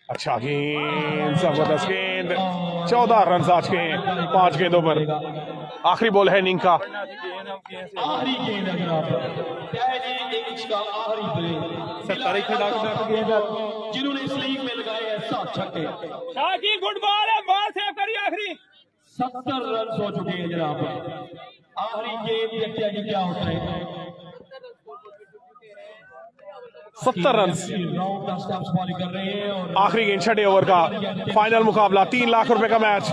अच्छा गेंद, जबरदस्त गेंद। 14 रन आज के हैं 5 गेंदों पर। आखिरी बॉल है इनिंग का। आखिरी गेंद है जनाब, पहले इनिंग्स का आखिरी गेंद। 17 गेंद जिन्होंने इस लीग में लगाए हैं 7 छक्के। शाकी गुड बॉल है, बॉल सेव करिए आखिरी। 70 रन हो चुके हैं जनाब। आखिरी गेंद देखते हैं कि क्या होता है। 70 रन कर रहे हैं और आखिरी गेंद छठे ओवर का। फाइनल मुकाबला 3 लाख रुपए का मैच।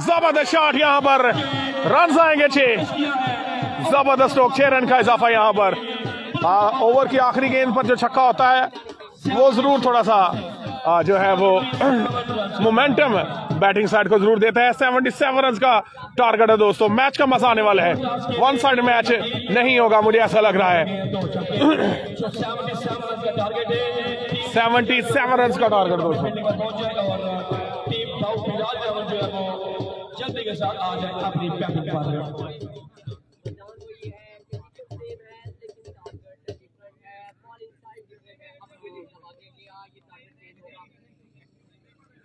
जबरदस्त शॉट, यहां पर रन आएंगे 6। जबरदस्त स्ट्रोक, 6 रन का इजाफा यहां पर। ओवर की आखिरी गेंद पर जो छक्का होता है वो जरूर थोड़ा सा जो है वो मोमेंटम बैटिंग साइड को जरूर देता है। 77 रन का टारगेट है दोस्तों। मैच का मजा आने वाला है, 1 साइड मैच नहीं होगा, मुझे ऐसा लग रहा है। 77 रन का टारगेट दोस्तों। जल्दी के साथ आ जाए अपनी बैटिंग पर।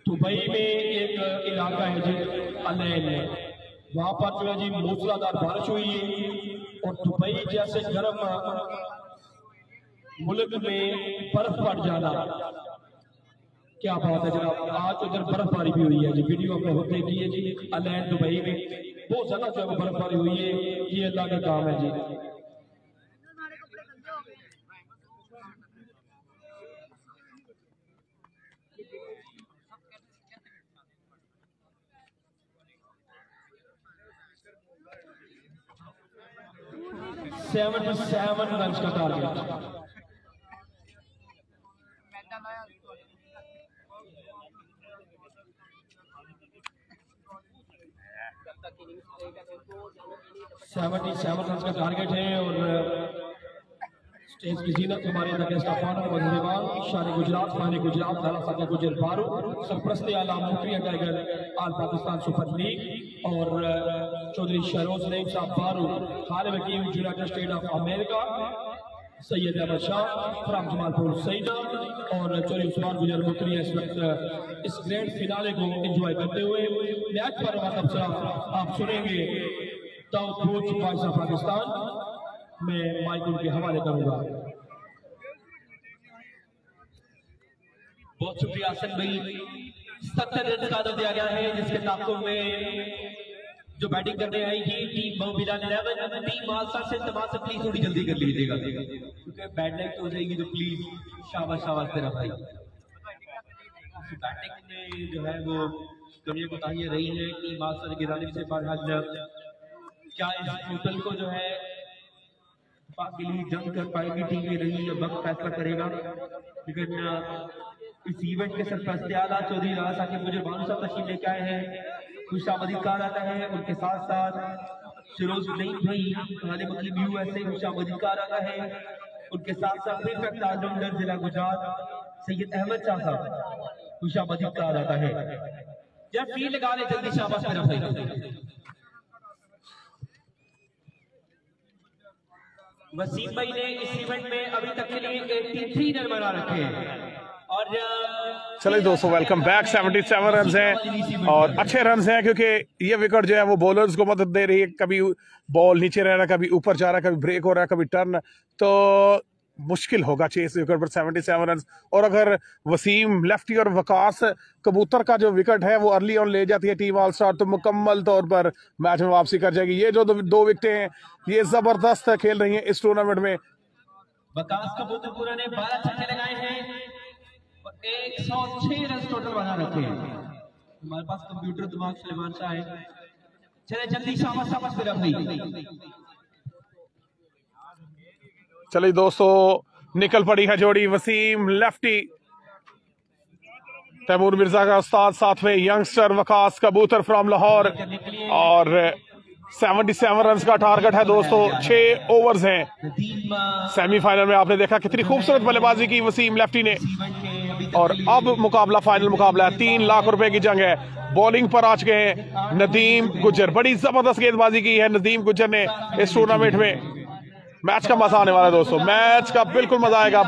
दुबई में एक इलाका है जी अलेन है, वहाँ पर जो है जी मूसलाधार बारिश हुई है और दुबई जैसे गर्म मुल्क में बर्फ पड़ जाना, क्या बात है जनाब। आज उधर बर्फबारी भी हुई है जी, वीडियो आपने देखी है जी। अलेन दुबई में बहुत ज्यादा जो है बर्फबारी हुई है, ये अल्लाह का काम है जी। सेवन रन का टारगेट। 77 रन का टारगेट है और स्टेज की जीनत हमारे शान गुजरात फाने गुजरात लाला सादा गुजर बारू सरप्रस्ती आला मकड़ियां tiger all Pakistan super league और चौधरी शहरोज नईम साहब बारू हाल में team United State of America Syed Ahmad Shah from Jamalpur सईदा और चौधरी उस्मान गुजर मकड़ियां इस वक्त इस ग्रैंड फिनाले को एंजॉय करते हुए मैच पर आप सुनेंगे पाकिस्तान मैं माइक उनके हवाले करूंगा। बहुत शुक्रिया हसन भाई। 70 रन का आदर दिया गया है जिसके ताकुब में जो बैटिंग करने आएगी टीम बिलाल 11 टीम आलसा से तमाम से प्लीज थोड़ी जल्दी कर लीजिएगा क्योंकि बैड लाइट हो जाएगी तो प्लीज शाबाश शाबाश तेरा भाई। बैटिंग में जो है वो कमियां कोताहियां रही है टीम आलसा की जानिब से बहरहाल क्या इस टोटल को जो है के लिए जंग कर पाएगी टीम ये नहीं है वक्त फैसला करेगा लेकिन इस इवेंट के सरपरस्त आला चौधरी राना साहब के मुझे बानू साहब तशरीफ लेके आए हैं खुशामदीद कहा जाता है उनके साथ साथ शिरोज नहीं भाई हाल मतलब यूएसए खुशामदीद कहा जाता है उनके साथ साथ प्रीफेक्ट ऑलराउंडर जिला गुजरात सैयद अहमद शाह साहब खुशामदीद कहा जाता है। जब फील्ड लगा ले जल्दी शाबाश मेरा भाई। वसीम भाई ने इस इवेंट में अभी तक के लिए 83 रन बना रखे हैं और चलिए दोस्तों वेलकम बैक। 77 रन हैं और अच्छे रन हैं क्योंकि ये विकेट जो है वो बॉलर्स को मदद दे रही है। कभी बॉल नीचे रह रहा है कभी ऊपर जा रहा है कभी ब्रेक हो रहा है कभी टर्न तो मुश्किल होगा चेस विकेट पर 77 रन। और अगर वसीम लफ्टी और वकास कबूतर का जो विकेट है वो अर्ली ऑन ले जाती है टीम ऑल स्टार तो मुकम्मल तौर पर मैच में वापसी कर जाएगी। ये जो दो विकेटें हैं ये जबरदस्त खेल रही हैं इस टूर्नामेंट में। वकास कबूतर ने 12 छक्के लगाए हैं और 106 रन टोटल बना रखे हैं। हमारे पास कंप्यूटर दिमाग सुलेमान शाह है। चले जल्दी शाबाश शाबाश मेरा भाई। चलिए दोस्तों निकल पड़ी है जोड़ी वसीम लेफ्टी तैमूर मिर्जा का उस्ताद साथ में यंगस्टर वकास कबूतर फ्रॉम लाहौर और 77 रन का टारगेट है दोस्तों। 6 ओवर्स हैं। सेमीफाइनल में आपने देखा कितनी खूबसूरत बल्लेबाजी की वसीम लेफ्टी ने और अब मुकाबला फाइनल मुकाबला है। 3 लाख रुपए की जंग है। बॉलिंग पर आ चुके हैं नदीम गुजर। बड़ी जबरदस्त गेंदबाजी की है नदीम गुजर ने इस टूर्नामेंट में। मैच का मजा आने वाला है दोस्तों। मैच का बिल्कुल मजा आएगा।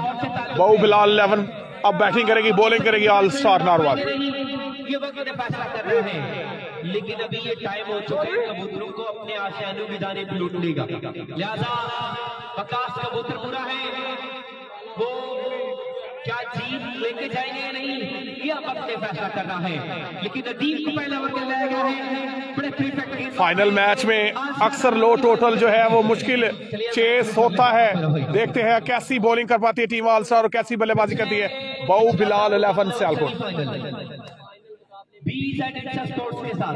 बहु बिलाल 11 अब बैटिंग करेगी बॉलिंग करेगी ऑल स्टार नारोवाल। ये वक्त फैसला कर रहे हैं लेकिन अभी ये टाइम हो चुका है कबूतरों को अपने आशियानों की जानिब लूटने का। लिहाजा वकास कबूतर पूरा है वो क्या जीत लेके जाएंगे या नहीं ये वक्त ने फैसला करना है। लेकिन नदीम को पहला ओवर लाया गया है। बड़े परफेक्ट फाइनल मैच में अक्सर लो टोटल जो है वो मुश्किल चेस होता है। देखते हैं कैसी बॉलिंग कर पाती है टीम ऑल स्टार और कैसी बल्लेबाजी करती है बहु बिलाल 11 सियालकोट स्पोर्ट्स के साथ।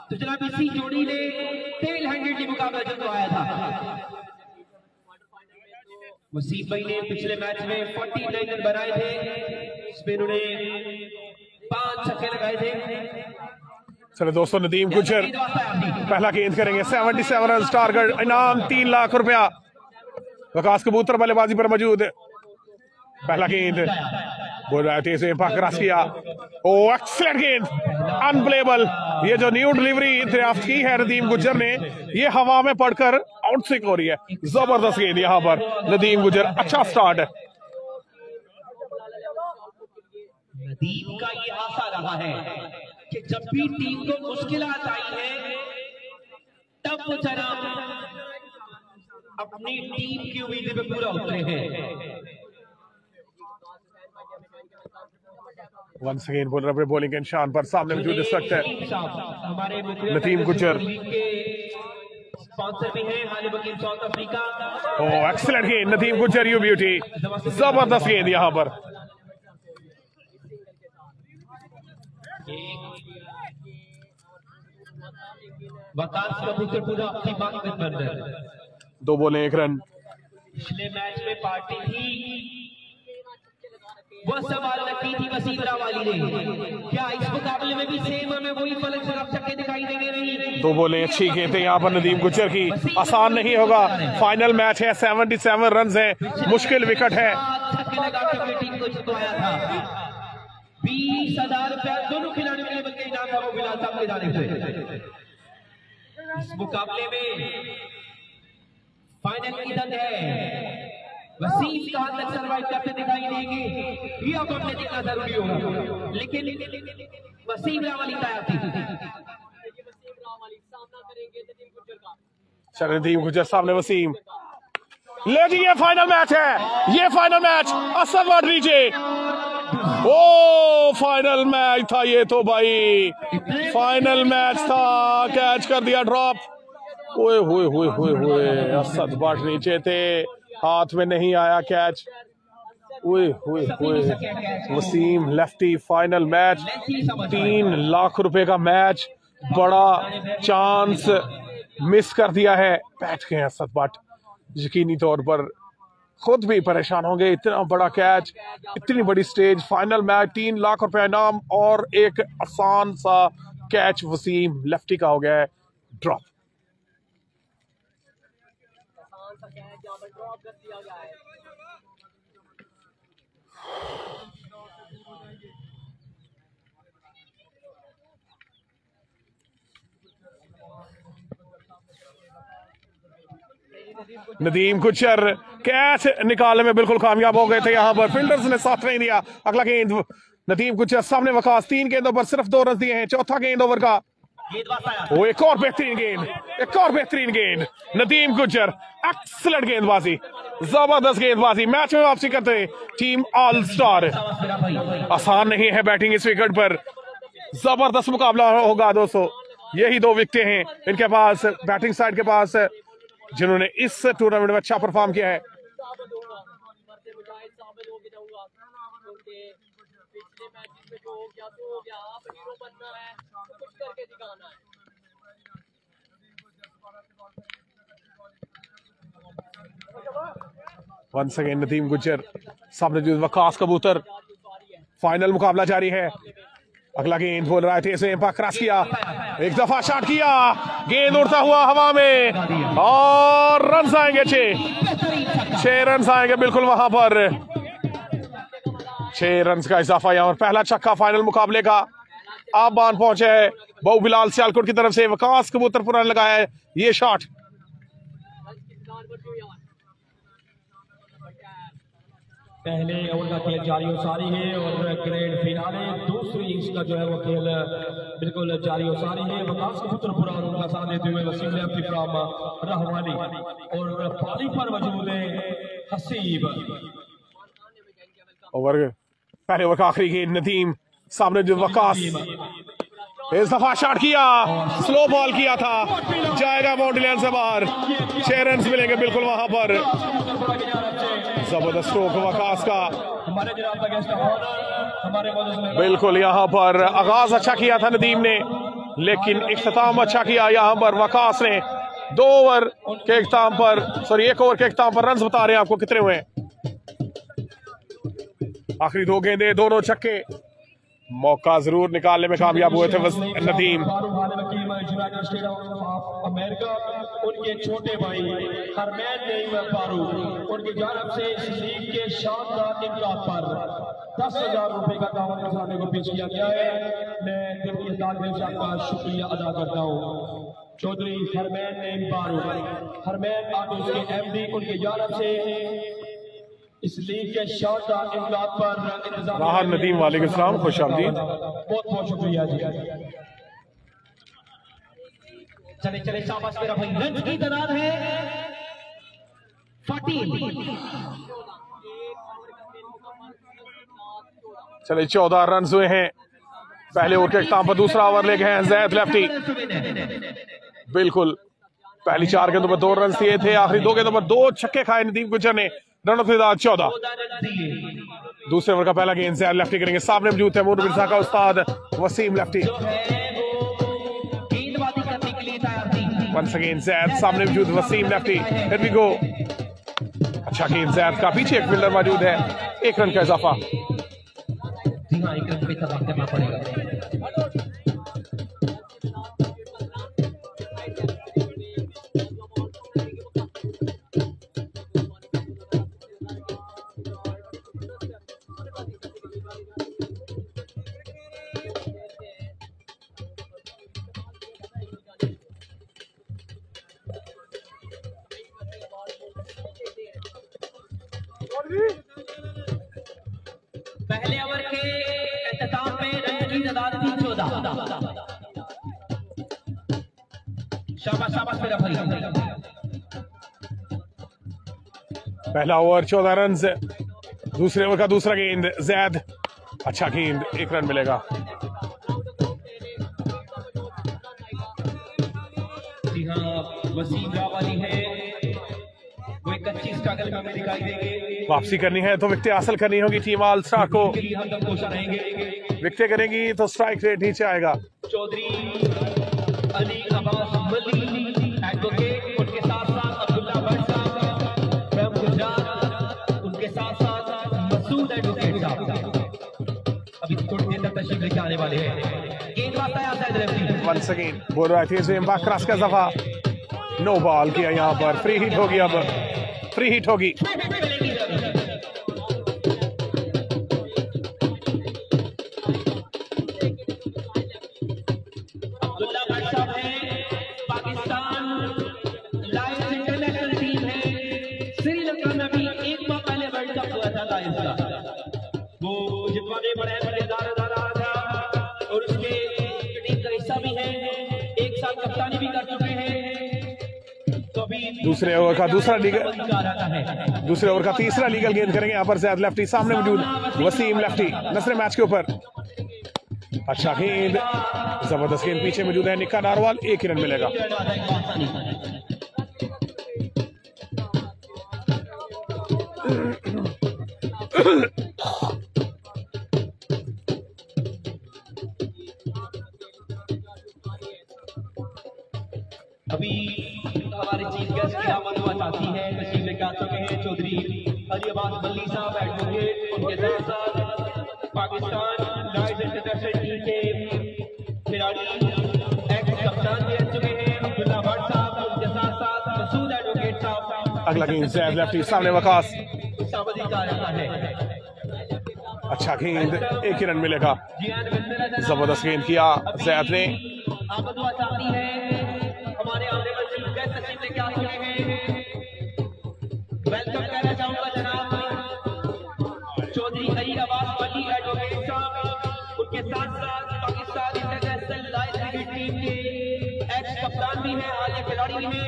तो जनाब इसी जोड़ी ने टेल हैंडेडली मुकाबला जितवाया था। वसीम भाई ने पिछले मैच में 49 रन बनाए थे इसमें उन्होंने 5 छक्के लगाए थे। चलो दोस्तों नदीम गुजर पहला गेंद करेंगे। 77 रन टारगेट इनाम 3 लाख रुपया। वकास कबूतर बल्लेबाजी पर मौजूद। पहला गेंद बोल रहा है पास किया। ओ एक्सीलेंट गेंद अनप्लेबल। ये जो न्यू डिलीवरी दरियाफ्त की है नदीम गुजर ने ये हवा में पड़कर आउट स्विंग हो रही है। जबरदस्त गेंद यहाँ पर नदीम गुजर। अच्छा स्टार्ट है। नदीम का ये आशा रहा है कि जब भी टीम को मुश्किलात आई है तब वो जनाब अपनी टीम की उम्मीदें पे पूरा उतरे हैं। वंस अगेन बॉलर अपने बॉलिंग के निशान पर सामने मौजूद इस वक्त नदीम गुजर। स्पॉन्सर भी है हाल वकील साउथ अफ्रीका। ओ एक्सीलेंट गेंद नदीम गुजर यू ब्यूटी। जबरदस्त गेंद यहाँ पर। वकास कबूतर पूरा अपनी बात में बन रहा है। 2 बॉलें 1 रन। पिछले मैच में पार्टी थी वो सवाल रखी थी वसीम वाली ने, क्या इस मुकाबले में भी सेम हमें वही फलक से चक्के दिखाई देंगे? नहीं, दो बोले अच्छी गेंद यहाँ पर नदीम गुजर की, आसान नहीं होगा। फाइनल मैच है, 77 रन है, मुश्किल विकेट है। छक्के लगा के अपनी टीम को जितवाया था। 20,000 रुपया दोनों खिलाड़ियों के लिए बल्कि इनाम था वो बिलाल साहब के जाने से। इस मुकाबले में फाइनल की दंड है, वसीम कहां तक सर्वाइव करते दिखाई देंगे ये अब हमने देखना जरूरी होगा, लेकिन वसीम वाली तैयार थी। चल नदीम गुजर सामने वसीम, ले जी ये फाइनल मैच है, ये फाइनल मैच असर वर्ड लीजिए। ओ फाइनल मैच था ये तो भाई, फाइनल मैच था, कैच कर दिया ड्रॉप। ओए होए होए होए होए, असद बाट नीचे थे, हाथ में नहीं आया कैच। ओए होए होए, Wasim Lefty final match, 3 lakh रुपए का मैच, बड़ा चांस मिस कर दिया है। बैठ गए असद बाट, यकीनी तौर पर खुद भी परेशान होंगे, इतना बड़ा कैच, इतनी बड़ी स्टेज, फाइनल मैच, 3 लाख रुपए इनाम और एक आसान सा कैच वसीम लेफ्टी का हो गया है ड्रॉप। नदीम गुजर कैच निकालने में बिल्कुल कामयाब हो गए थे, यहाँ पर फील्डर्स ने साथ नहीं दिया। अगला गेंद नदीम गुजर सामने वकास, 3 गेंदों पर सिर्फ 2 रन दिए हैं, चौथा गेंद ओवर का। वो एक और बेहतरीन गेंद, एक और बेहतरीन गेंद, नदीम गुजर एक्सीलेंट गेंदबाजी, जबरदस्त गेंदबाजी, मैच में वापसी करते टीम ऑल स्टार। आसान नहीं है बैटिंग इस विकेट पर, जबरदस्त मुकाबला होगा दोस्तों। यही 2 विकेटें हैं इनके पास, बैटिंग साइड के पास, जिन्होंने इस टूर्नामेंट में अच्छा परफॉर्म किया है। वंस अगेन नदीम गुजर सामने जो वकास कबूतर, फाइनल मुकाबला जारी है। अगला गेंद बोल रहा है तेज क्रॉस किया, एक दफा शॉट किया, गेंद उड़ता हुआ हवा में और रन आएंगे 6 रन आएंगे बिल्कुल वहां पर। 6 रन का इजाफा यहाँ पर, पहला छक्का फाइनल मुकाबले का। आप बान पहुंचे है बहु बिलाल सियालकोट की तरफ से, वकास कबूतर पुराना लगाया है ये शॉट। पहले ओवर का खेल जारी हो सारी है और ग्रैंड फिनाले दूसरी इनिंग्स का जो है वो खेल बिल्कुल जारी हो सारी है। वकास कबूतर पूरा उनका साथ देते हुए वसीम लेफ्टी फ्रॉम रहवानी और पारी पर मौजूद है हसीब। ओवर पहले ओवर का आखिरी गेंद, नदीम सामने जो वकास, इस दफा शॉट किया, स्लो बॉल किया था, जाएगा बाउंड्री लाइन से बाहर, 6 रन मिलेंगे बिल्कुल वहां पर। जबरदस्त स्ट्रोक वकास का, बिल्कुल यहाँ पर आगाज अच्छा किया था नदीम ने, लेकिन इख्तिताम अच्छा किया यहाँ पर वकास ने। 2 ओवर के इख्तिताम पर, सॉरी 1 ओवर के इख्तिताम पर रन बता रहे हैं आपको कितने हुए। आखिरी 2 गेंदे, दोनों छक्के, मौका जरूर निकालने में कामयाब हुए थे नदीम। अमेरिका उनके छोटे भाई हरमैन नेम फारूक उनकी जानब से इस लीग के शानदार इनकाम पर 10,000 रुपए का दावत खजाने को पेश किया गया है। मैं दिल की तारीफ से आपका शुक्रिया अदा करता हूँ। चौधरी हरमैन नेम फारूक, हरमैन ऑटोज के MD, उनकी जानब से इस लीग के शानदार इनकाम पर राहत नदीम वालेकुम सलाम, खुश आमदीद। बहुत बहुत शुक्रिया जी। चले चले शाबाश मेरा भाई, रन की तादाद है 14। चले 14 रन हुए हैं पहले ओवर के इख्तिताम पर। दूसरा ओवर ले गए हैं जाहद लफ्टी, बिल्कुल पहली 4 गेंदों पर 2 रन दिए थे, आखिरी 2 गेंदों पर 2 छक्के खाए नदीम गुजर ने, रन की तादाद 14। दूसरे ओवर का पहला गेंद जाहद लफ्टी करेंगे, सामने मौजूद है मौलवी का उस्ताद Wasim Lefty. Once again Zahid सामने मौजूद Wasim Lefty, here we go. अच्छा गेंद जाहद का, पीछे एक फील्डर मौजूद है, 1 रन का इजाफा। पे तबाह करना पड़ेगा। पहले ओवर के इख्तिताम में रन की तादाद थी 14। शाबाश शाबाश मेरा भाई। पहला ओवर 14 रन से, दूसरे ओवर का दूसरा गेंद जैद, अच्छा गेंद, 1 रन मिलेगा। जी हाँ, वसीम वाली है, वो एक अच्छी स्ट्रगल में दिखाई देंगे। वापसी करनी है तो विकेटें हासिल करनी होगी टीम ऑल स्टार को। विकेटें करेंगी तो स्ट्राइक रेट नीचे आएगा। चौधरी अली अब्बास मली एडवोकेट, उनके साथ साथ अब्दुल्ला भट्ट साहब फ्रॉम गुजरात, उनके साथ साथ मसूद एडवोकेट साहब अभी थोड़ी देर तक तशरीफ लेके आने वाले हैं। गेंदबाज तैयार है लेफ्टी। वंस अगेन बोल रहा है बैक क्रॉस का दफा, नो बॉल किया यहाँ पर, फ्री हिट होगी, अब फ्री हिट होगी। दूसरे ओवर का दूसरा लीगल, दूसरे ओवर का तीसरा लीगल गेंद करेंगे यहाँ पर ज़ाहद लेफ्टी, सामने मौजूद वसीम लेफ्टी, नसरे मैच के ऊपर, अच्छा गेंद, जबरदस्त गेंद, पीछे मौजूद है निक्का नारोवाल, 1 रन मिलेगा। अभी हमारे चीफ गेस्ट की मालूमात आती है, तशरीफ लेकर आ चुके हैं चौधरी अली अब्बास मली साहब एडवोकेट, उनके साथ साथ पाकिस्तान लाइव इंटरनेशनल टीम के खिलाड़ी एक्स कप्तान भी आ चुके हैं अब्दुल्ला भट्ट साहब, उनके साथ साथ मसूद एडवोकेट साहब। अगला गेंद ज़ाहद लेफ्टी, सामने वकास, सामने का रहता है, अच्छा गेंद, 1 रन मिलेगा। जबरदस्त गेंद किया ज़ाहद ने। आमद आती है हमारे आने वाले चीफ गेस्ट तशरीफ लेके आ चुके हैं, वेलकम कहना चाहूंगा जनाब चौधरी अली अब्बास मली एडवोकेट साहब, उनके साथ साथ Pakistan international live cricket team के एक्स कप्तान भी हैं, हालिया खिलाड़ी भी हैं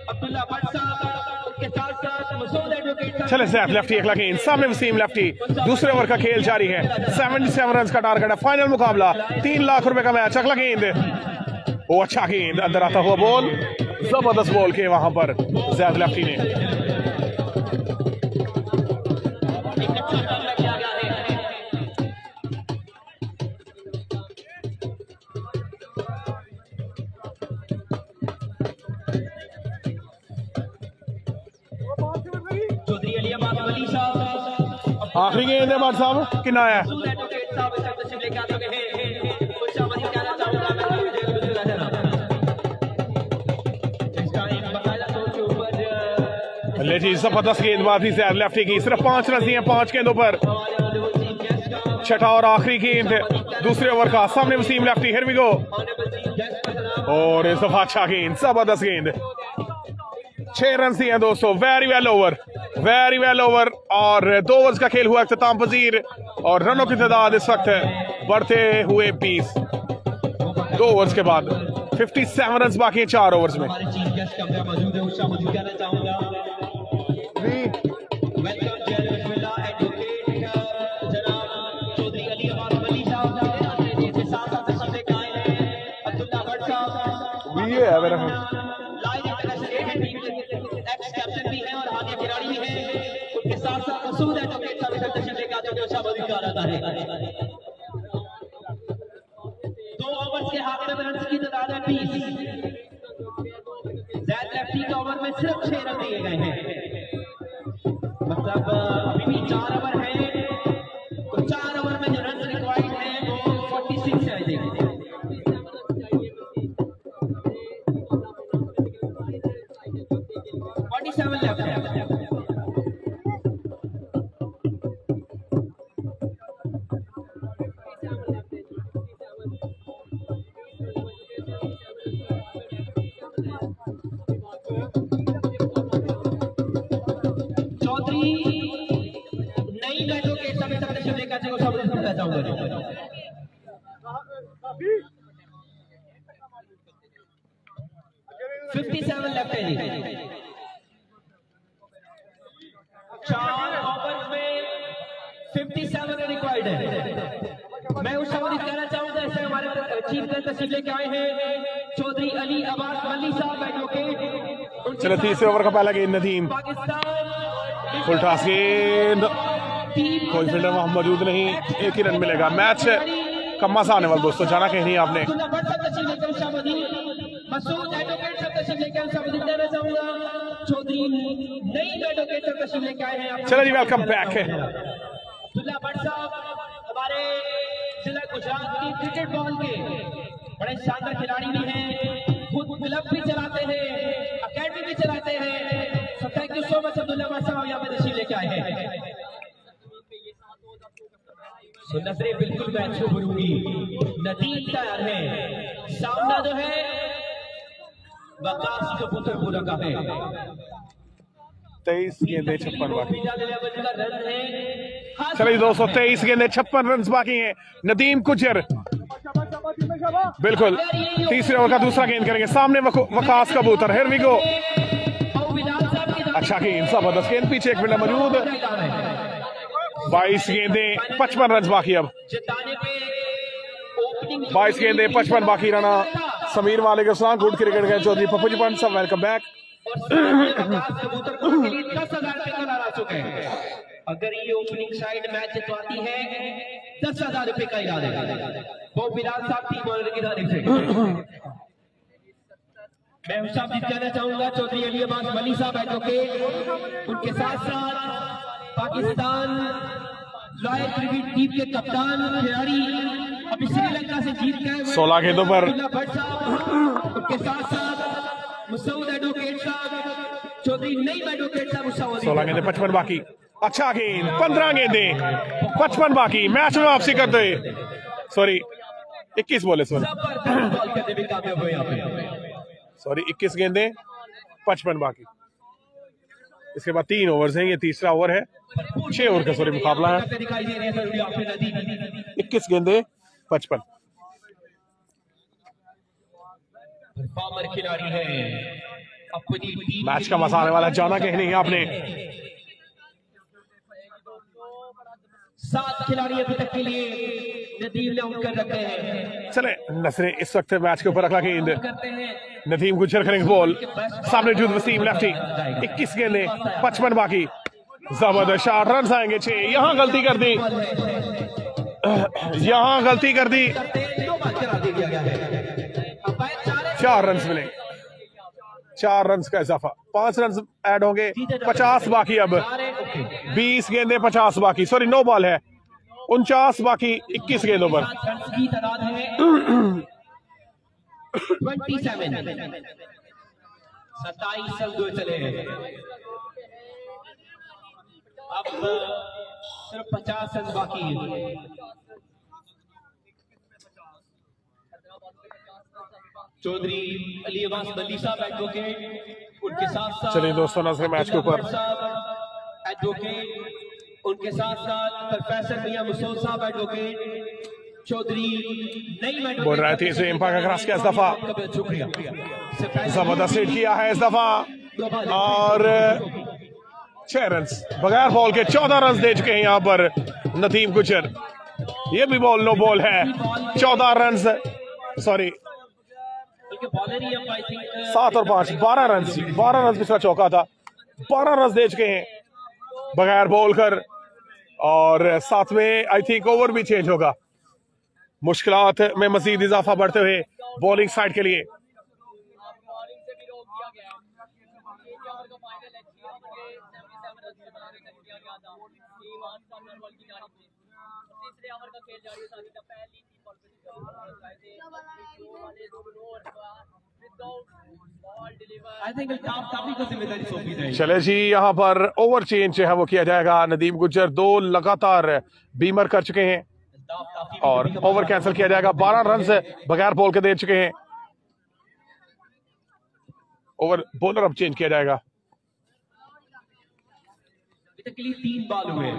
अब्दुल्ला भट्ट साहब, उनके साथ साथ मसूद एडवोकेट साहब। चले ज़ाहद लेफ्टी, अगला गेंद, सामने वसीम लेफ्टी, दूसरे ओवर का खेल जारी है, 77 रन का टारगेट है, फाइनल मुकाबला, 3 लाख रुपए का मैच। अगला गेंद, वो अच्छा गेंद, अंदर आता हुआ बॉल, जबरदस्त बॉल के वहां पर ज़ाहद लेफ्टी ने। चौधरी अली अब्बास मली साहब, आखिरी गेंद है भाट साहब, कितना है? एडवोकेट साहब तशरीफ लेके आ चुके हैं, कुछ समझ कहना चाहूंगा मैं ले जी, जबरदस्त गेंदबाजी से लेफ्टी की, सिर्फ 5 रन दिए 5 गेंदों पर। छठा और आखिरी गेंद दूसरे ओवर का, सामने Wasim Lefty, here we go, और इस दफा अच्छा गेंद, जबरदस्त गेंद, 6 रन दिए दोस्तों, very well over, very well over. और 2 ओवर्स का खेल हुआ इख्तिताम पजीर, और रनों की तादाद इस वक्त बढ़ते हुए 20, 2 ओवर्स के बाद 57 रन बाकी हैं 4 ओवर्स में। ये है मेरा कैप्टन भी है और हालिया खिलाड़ी भी है, उनके साथ साथ मसूद एडवोकेट साहब इधर तशरीफ लेकर आते हैं, शाबाश का रहता है। 2 ओवर के हाथ में रन की तादाद है 20। ज़ाहद लेफ्टी के ओवर में सिर्फ 6 रन दिए गए हैं, मतलब अभी भी 4 ओवर है, तो 4 ओवर में जो रन रिक्वायर्ड है 47 लेफ्ट है। चौधरी नई बैठों के समय सब तशरीफ लेकर को सब चाहूंगा। 57 लेफ्ट है जी। 4 ओवर्स में 57 रिक्वायर्ड है। मैं उस शब्द कहना चाहूंगा ऐसे हमारे चीफ गेस्ट तशरीफ लेके आए हैं चौधरी अली अब्बास मल्ली साहब एडवोकेट। चलो तीसरे ओवर का पहला गेंद नदीम, फुल टॉस गेंद, कोई फील्डर वहां मौजूद नहीं, एक ही रन मिलेगा। मैच कम्मा से आने वाला दोस्तों, जाना कहीं नहीं आपने। चलो जी वेलकम बैक है। हमारे जिला गुजरात की क्रिकेट बॉल के बड़े शानदार खिलाड़ी भी हैं, खुद क्लब भी चलाते हैं, अकेडमी भी चलाते हैं। So thank you so much Abdullah भाई साहब यहाँ पे तशरीफ लेके आए हैं। सो नजरें बिल्कुल मैच को भरूंगी। नदीम तैयार है, सामना जो है वकास कबूतर पूरा का है। 23 गेंदे 56 बाकी। रन है चलिए दोस्तों 23 गेंदे 56 रन बाकी हैं। नदीम गुजर बिल्कुल तीसरे ओवर का दूसरा गेंद करेंगे, सामने वकास कबूतर। हियर वी गो, अच्छा गेंद, जबरदस्त गेंद, पीछे एक फील्डर मौजूद। 22 गेंदे 55 रन बाकी। अब 22 गेंदे 55 बाकी। राना समीर वाले के साथ गुड क्रिकेट गए चौधरी पप्पू जी पंत, सब वेलकम बैक। अगर ये ओपनिंग साइड मैच जितवाती है 10,000 रुपए का इनाम है। वो बिलाल साहब टीम ऑनर की जानिब से मैं उस साहब कहना चाहूंगा चौधरी अली अब्बास मल्ली साहब एडवोकेट, उनके साथ साथ पाकिस्तान लॉयल क्रिकेट टीम के कप्तान खिलाड़ी अभी श्रीलंका से जीत गए 16 गेंदों पर उनके साथ साथ मुसऊद एडवोकेट साहब, चौधरी नई एडवोकेट साहब। 16 गेंदे 55 बाकी। अच्छा गेंद, 15 गेंदे 55 बाकी। मैच में वापसी करते हुए, सॉरी 21 बोले, सॉरी 21 गेंदे 55 बाकी। इसके बाद 3 ओवर्स हैं, ये तीसरा ओवर है, 6 ओवर का सॉरी मुकाबला है। 21 गेंदे 55। खिलाड़ी है अपनी मैच का मजा आने वाला, जाना कहीं नहीं आपने। 7 खिलाड़ी अभी तक के लिए नदीम ने आउट कर रखे हैं। चले नसरे इस वक्त मैच के ऊपर रखा गेंद, नदीम गुजर करेंगे बॉल, सामने जूद वसीम लेफ्टी। 21 गेंदे 55 बाकी। जबरदस्त 8 रन आएंगे 6। यहां गलती कर दी, यहां गलती कर दी। 4 रन मिले, 4 रन का इजाफा, 5 रन ऐड होंगे। 50 बाकी। अब 20 गेंदे 50 बाकी, सॉरी 9 बॉल है, 49 बाकी 21 गेंदों पर। 27 रन चले, अब सिर्फ 50 रन बाकी है। चौधरी अली अब्बास मल्ली साहब एडवोकेट, उनके साथ साथ चलिए दोस्तों नजर मैच के ऊपर एडवोकेट, उनके साथ साथ प्रोफेसर मियां मुसौद साहब एडवोकेट, चौधरी नई बोल रहे थे इसे एम्पायर का क्रॉस किया इस दफा, जबरदस्त हिट किया है इस दफा और 6 रन बगैर बॉल के 14 रन दे चुके हैं यहाँ पर नदीम गुजर। ये भी बॉल नो बॉल है, 14 रन, सॉरी 7 और 5 12 रन, 12 रन पिछला चौका था, 12 रन दे चुके हैं बगैर बॉल कर। और साथ में आई थिंक ओवर भी चेंज होगा, मुश्किलात में मजीद इजाफा बढ़ते हुए बॉलिंग साइड के लिए। चले जी, यहाँ पर ओवर चेंज जो है वो किया जाएगा। नदीम गुजर 2 लगातार बीमर कर चुके हैं और ओवर कैंसिल किया जाएगा। 12 रन बगैर बॉल के दे चुके हैं। ओवर बॉलर अब चेंज किया जाएगा। 3 बॉल हुए।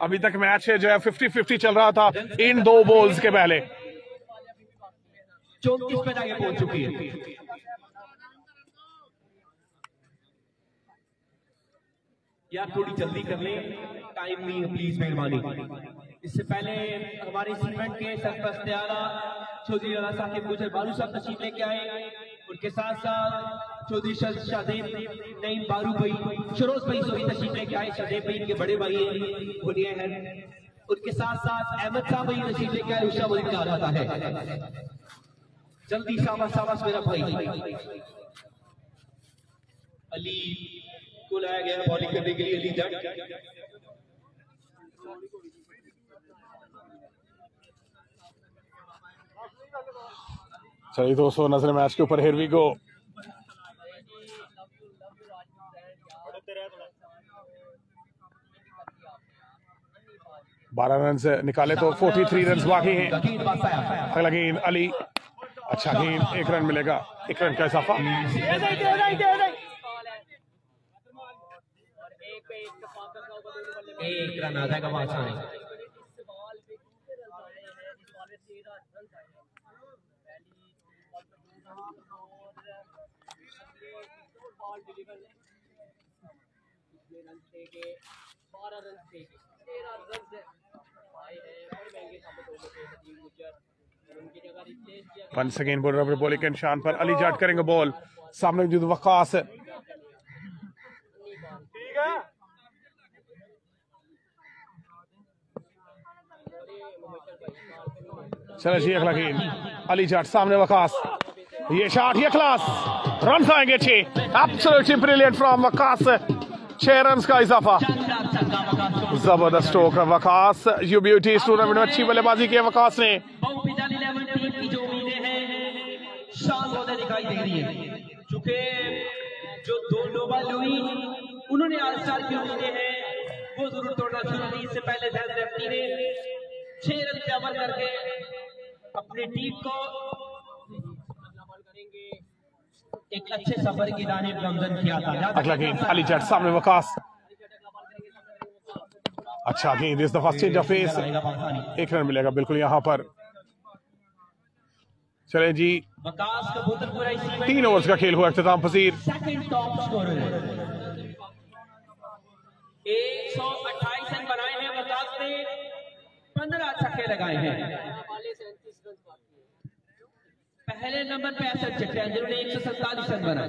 अभी तक मैच जो है 50-50 चल रहा था इन 2 बॉल्स के पहले। 34 पे जाके पहुंच चुकी है। यार थोड़ी जल्दी कर ले, टाइम नहीं है प्लीज, मेहरबानी। इससे पहले हमारे सीमेंट के सरपरस्त आला चौधरी राना साहब के गुजर बालू साहब तशरीफ लेके आए। उनके साथ साथ चौधरी शाहदेव नईम बारू भाई, शरोज भाई सभी तशरीफ लेके आए। शाहदेव भाई इनके बड़े भाई बोलिए हैं। उनके साथ साथ अहमद साहब भाई तशरीफ लेके आए। उषा बोली कहा जाता है। जल्दी शाबाश मेरा भाई। अली को लाया गया बॉलिंग करने के लिए। अली जट चलिए दोस्तों, नजर मैच के ऊपर। Here we go. बारह रन से निकाले तो 43 रन बाकी हैं। अगला गेंद अली, अच्छा गेंद, 1 रन मिलेगा। 1 रन का इजाफा। एक रन आ जाएगा वहां से। वंस अगेन बॉलर बॉलिंग के निशान पर। अली जट करेंगे बॉल। सामने जो वकास। चलो जी, अगला गेंद अली जट, सामने वकास। ये शॉट, ये क्लास, रन आएंगे 6। Absolutely brilliant from Waqas. 6 run का इजाफा। जबरदस्त स्ट्रोक है वकास। यू ब्यूटी इस टूर्नामेंट में अच्छी बल्लेबाजी की है वकास ने। दिखाई दे रही है चूंकि जो 2 नोबल हुई उन्होंने आज साल की उम्मीदें हैं वो जरूर तोड़ना शुरू की। इससे पहले ज़ाहद लफ्टी ने 6 रन पे अमल करके अपनी टीम को एक अच्छे सफर की जानिब गामजन किया था। अगला गेंद अली जट, सामने वकास। अच्छा गेंद, इस दफा चेंज ऑफ पेस। 1 रन मिलेगा बिल्कुल यहाँ पर। चले जी, वकास कबूतर पूरा 3 ओवर्स का खेल हुआ इख्तिताम पसीर। सेकंड टॉप स्कोरर 128 रन बनाए हैं वकास ने। 15 छक्के लगाए हैं। पहले नंबर पे असद चट्टे जिन्होंने 147 रन बनाए।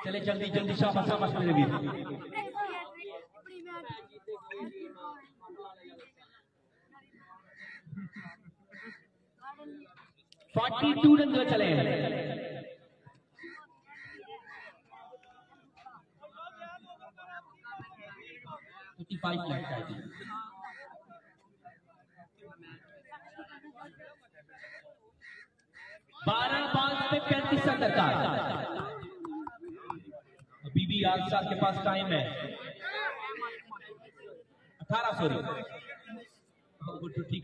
चले जल्दी जल्दी, शाबाश मेरे वीर। 42 रन जो चले हैं। बारह बॉल पे 35 रन दरकार। अभी भी आगे के पास टाइम है। 18 सॉरी, वो तो ठीक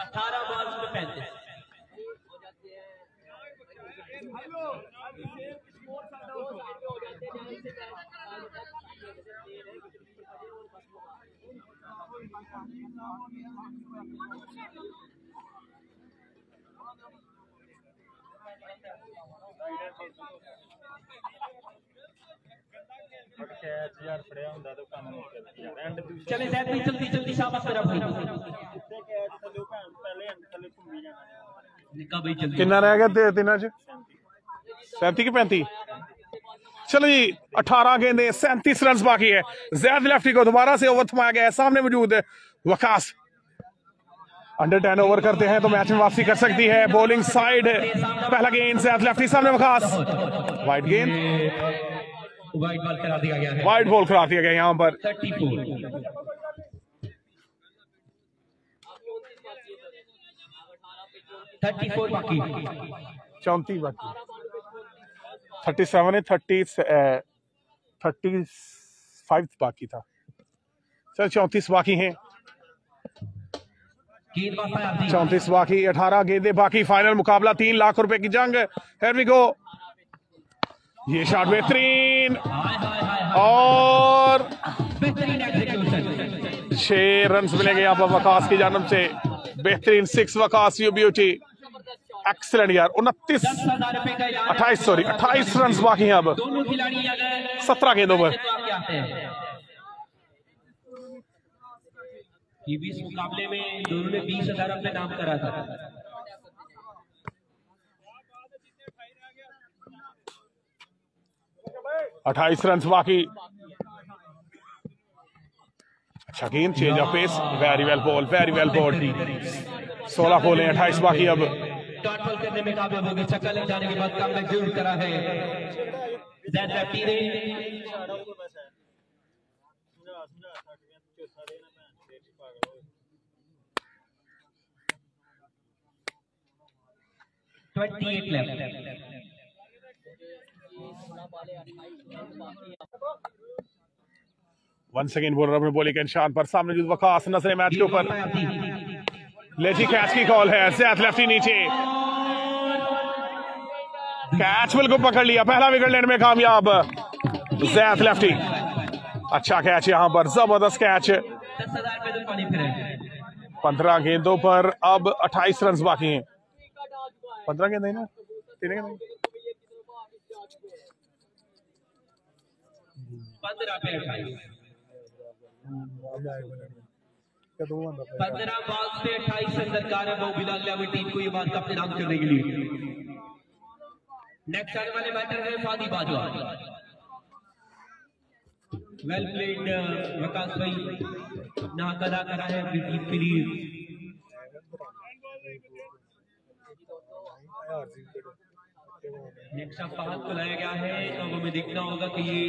18 बॉल पे 35। चले ज़ैबी जल्दी जल्दी, शाबाश मेरा भाई। कितना रह गया 3 च 37 के 35। चलो जी, 18 गेंदे 37 रन बाकी है। ज़ाहद लफ्टी को दोबारा से ओवर थमाया गया है। सामने मौजूद वकास। अंडर 10 ओवर करते हैं तो मैच में वापसी कर सकती है। बॉलिंग साइड, पहला गेंद से लेफ्टी सामने वकास, वाइड गेंद, वाइड बॉल करा दिया गया है, वाइड बॉल करा दिया गया यहाँ पर। 34 बाकी, 34 बाकी, 37 है, 35 बाकी था। चल 34 बाकी हैं, 34 बाकी, 18 गेंदें बाकी। फाइनल मुकाबला 3 लाख रुपए की जंग। हियर वी गो, ये शॉट बेहतरीन और 6 रन मिलेंगे यहाँ पर वकास की जानब से। बेहतरीन 6 वकास, यू ब्यूटी, एक्सीलेंट यार। 28 रन बाकी हैं अब 17 गेंदों पर। इस मुकाबले में दोनों ने 20,000 अपने नाम करा था। अट्ठाईस रन बाकी। अच्छा गेंद, change of pace, very well ball, very well ball. 16 बॉलें, 28 बाकी अब। डॉट बॉल करने में कामयाब हो गए, छक्का लग जाने के बाद काम जरूर करा है ज़ैद लफ्टी ने। वंस अगेन बॉलर अपने बॉलिंग के निशान पर, सामने जो वकास नजर मैच के ऊपर। लेजी कैच की कॉल है, ज़ैद लफ्टी नीचे, कैच बिल्कुल पकड़ लिया, पहला विकेट लेने में कामयाब ज़ैद लफ्टी। अच्छा कैच यहाँ पर, जबरदस्त कैच। 15 गेंदों पर अब 28 रन बाकी हैं। 15 गेंद ना, 3 गेंद 15 पे 28, 15 बॉल से 28 रन दरकार है वो बिलाल लेवल टीम को ये बात अपने नाम करने के लिए। नेक्स्ट आने वाले बैटर है फादी बाजवा। वेल प्लेड वकास भाई, ना कदा करा है टीम के लिए। नेक्स्ट आप बाहर को लाया गया है तो हमें देखना होगा कि ये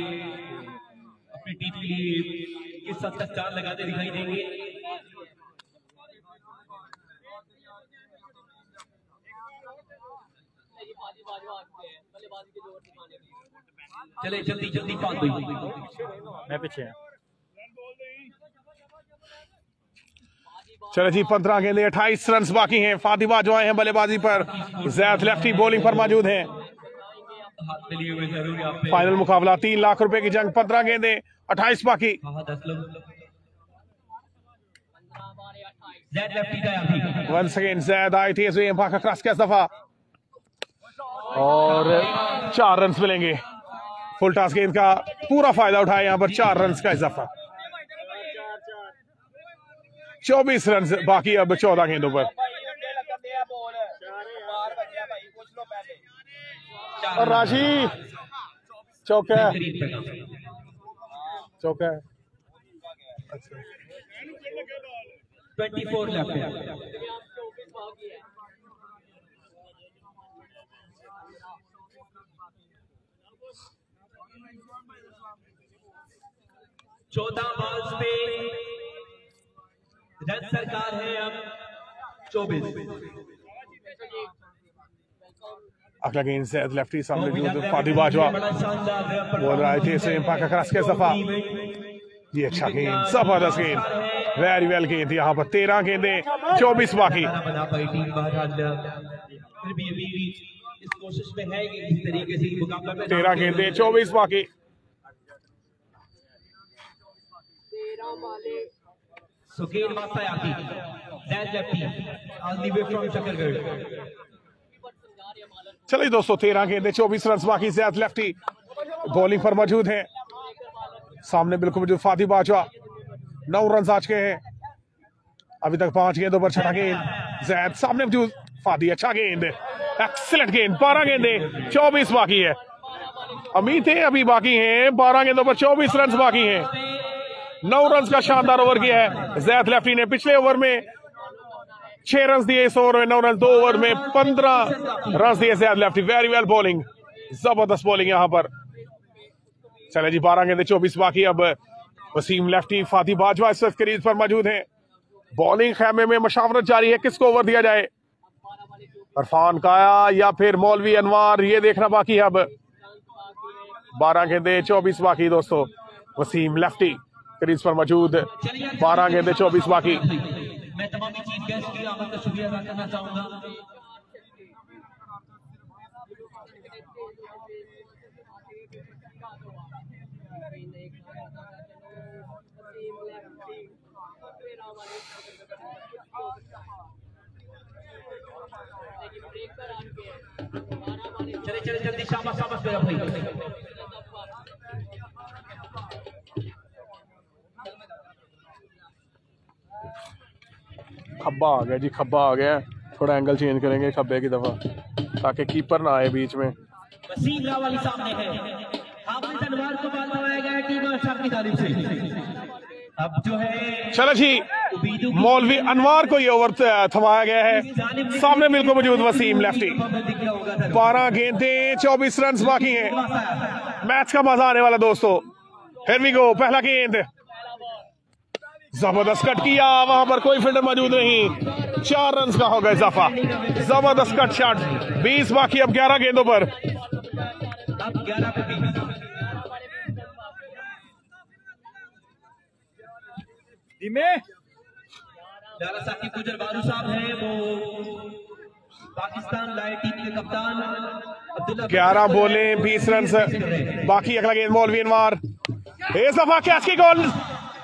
अपनी टीम के लिए किस हद तक चार लगाते दिखाई देंगे। चले जल्दी जल्दी पास भाई, मैं पीछे। चलो जी 15 गेंदे 28 रन बाकी हैं। फादी बाजवा हैं बल्लेबाजी पर, ज़ैद लेफ्टी बॉलिंग पर मौजूद हैं। फाइनल मुकाबला 3 लाख रुपए की जंग। 15 गेंदे 28 बाकी। वंस अगेन ज़ैद आई थी क्रॉस का दफा और 4 रन मिलेंगे। फुल टॉस गेंद का पूरा फायदा उठाया यहाँ पर, 4 रन का इजाफा। 24 रन बाकी अब 14 गेंदों पर। और राशि चौका है, चौका है। 24 लेफ्ट है। चौदह बॉल्स पे रन सरकार है अब 24। अगला गेंद से लेफ्टी सामने फादी बाजवा बोल रहा है से इम्पैक्ट क्रॉस के दफा। ये अच्छा गेंद, जबरदस्त गेंद, वेरी वेल गेंद। यहाँ पर 13 गेंदे 24 बाकी। फिर भी अभी इस कोशिश में है कि इस तरीके से मुकाबला में 13 गेंदे 24 बाकी। So गेंद वापस आती Zaid lefty on the way from Shakargarh. चलिए दोस्तों 13 गेंदे 24 रन बाकी। ज़ैद लेफ्टी बॉलिंग पर मौजूद हैं, सामने बिल्कुल मौजूद फादी बाजवा। 9 रन आज के हैं अभी तक। 5 गेंदों पर 6 गेंद। ज़ैद सामने मौजूद फादी, अच्छा गेंद, एक्सीलेंट गेंद। 12 गेंदे 24 बाकी है। उम्मीदें अभी बाकी हैं। 12 गेंदों पर 24 रन बाकी हैं। 9 रन का शानदार ओवर किया है ज़ैद लेफ्टी ने। पिछले ओवर में 6 रन दिए इस ओवर में, 9 रन 2 ओवर में 15 रन दिए ज़ाहद लेफ्टी। वेरी वेल बॉलिंग, जबरदस्त बॉलिंग यहाँ पर। चले जी 12 गेंदे 24 बाकी। अब वसीम लेफ्टी, फाती बाजवा इस वक्त क्रीज पर मौजूद हैं। बॉलिंग खेमे में मशावरत जारी है, किसको ओवर दिया जाए, इरफान काया या फिर मौलवी अनवार, ये देखना बाकी है। अब 12 गेंदे 24 बाकी दोस्तों। वसीम लेफ्टी क्रीज पर मौजूद, 12 गेंदे 24 बाकी। मैं तमाम चीफ गेस्ट की आमद का शुक्रिया अदा करना चाहूंगा। चले चले जल्दी, शाबाश शाबाश मेरा भाई। खब्बा आ गया जी, खब्बा आ गया। थोड़ा एंगल चेंज करेंगे खब्बे की दफा ताकि कीपर ना आए बीच में। वसीम रावली सामने है, हाफिज अनवार को बाल लगाया गया है टीम साहब की तारीफ से। अब जो है चलो जी, मौलवी अनवार को ये ओवर थमाया गया है। सामने बिल्कुल मौजूद वसीम लेफ्टी, 12 गेंदे 24 रन बाकी हैं। मैच का मजा आने वाला दोस्तों। हियर वी गो, पहला गेंद, जबरदस्त कट किया, वहां पर कोई फील्डर मौजूद नहीं। 4 रन का होगा इजाफा, जबरदस्त कट शॉट। 20 बाकी अब 11 गेंदों पर। अब 11 पे 20। साकिब गुजर बारू साहब है, वो पाकिस्तान लाए टीम के कप्तान। 11 बोले 20 रन बाकी। अगला गेंद मौलवी अनवार, इस दफा कैच की गोल,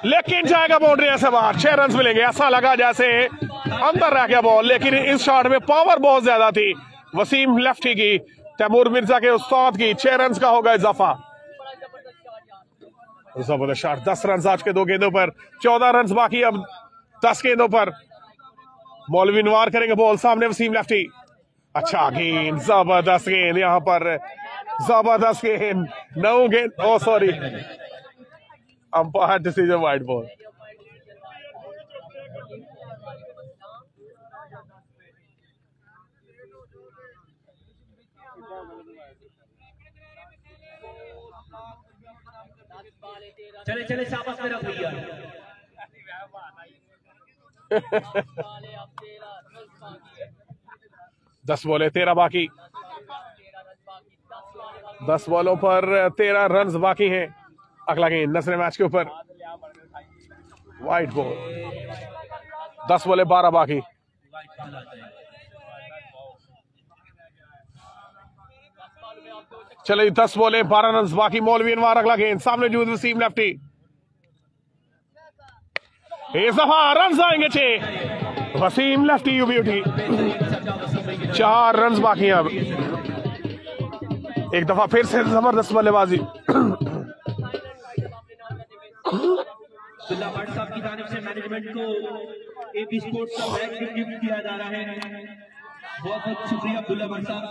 लेकिन जाएगा बाउंड्री से बाहर। 6 रन मिलेंगे। ऐसा लगा जैसे अंदर रह गया बॉल, लेकिन इस शॉट में पावर बहुत ज्यादा थी वसीम लेफ्टी की, तैमूर मिर्जा के उस्ताद की। 6 रन का होगा इजाफा। जबरदस्त शॉट। 10 रन आज के 2 गेंदों पर, 14 रन बाकी अब 10 गेंदों पर। मौलवी अनवार करेंगे बॉल, सामने वसीम लेफ्टी। अच्छा गेंद, जबरदस्त गेंद यहाँ पर, जबरदस्त गेंद। 9 गेंद, oh sorry, umpire decision wide ball. चले चले शाबाश मेरा भैया। 10 बॉलें 13 बाकी। 10 बॉलों पर 13 रन बाकी हैं। अगला गेंद नजर मैच के ऊपर, वाइट बॉल। 10 बॉलें 12 बाकी। चले 10 बॉलें 12 रन बाकी। मौलवी अनवार अगला गेंद, सामने मौजूद वसीम लेफ्टी। इस दफा रन आएंगे 6। Wasim Lefty you beauty. 4 run बाकी अब। एक दफा फिर से जबरदस्त बल्लेबाजी। बिल्ला भट्ट साहब की जानिब से मैनेजमेंट को एपी स्पोर्ट्स का बैग गिफ्ट किया जा रहा है। बहुत बहुत शुक्रिया बिल्ला भट्ट साहब।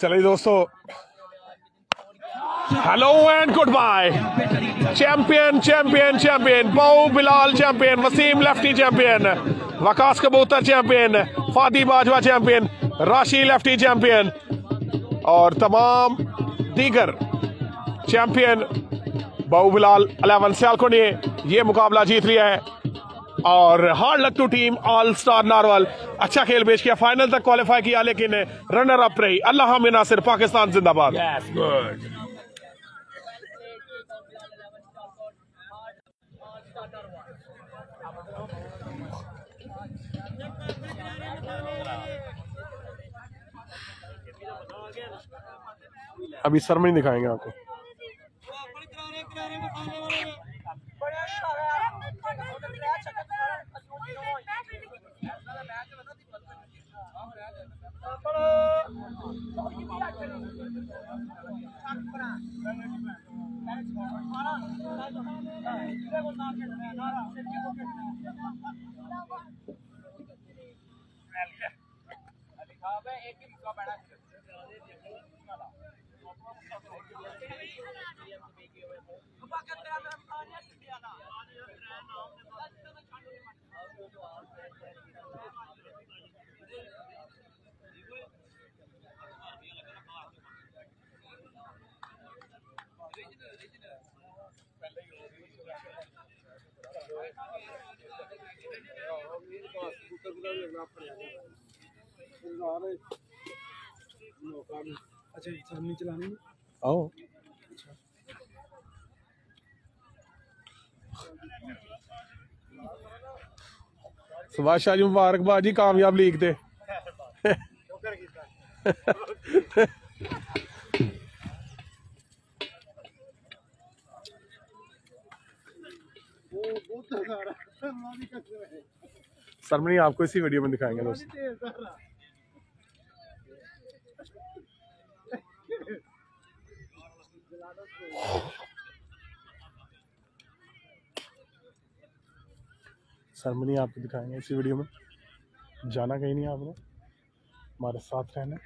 चलिए दोस्तों, hello and good bye. Champion champion champion, Bilal champion, Wasim Lefty champion, Waqas कबूतर चैंपियन, फाती बाजवा चैंपियन, राशि लेफ्टी चैंपियन और तमाम दीगर चैंपियन बिलाल इलेवन सियालकोट ने ये मुकाबला जीत लिया है। और hard luck to team all star Narowal. अच्छा खेल पेश किया, फाइनल तक क्वालिफाई किया, लेकिन रनर अप रही। अल्लाह में नासिर, पाकिस्तान जिंदाबाद। गुड। अभी सरमनी दिखाएंगे आपको। आओ सुभाष शाह जी मुबारकबाद जी कामयाब लीग दे सरमनी आपको इसी वीडियो में दिखाएंगे दोस्तों। सरमनी आपको दिखाएंगे इसी वीडियो में, जाना कहीं नहीं आपने, हमारे साथ रहना।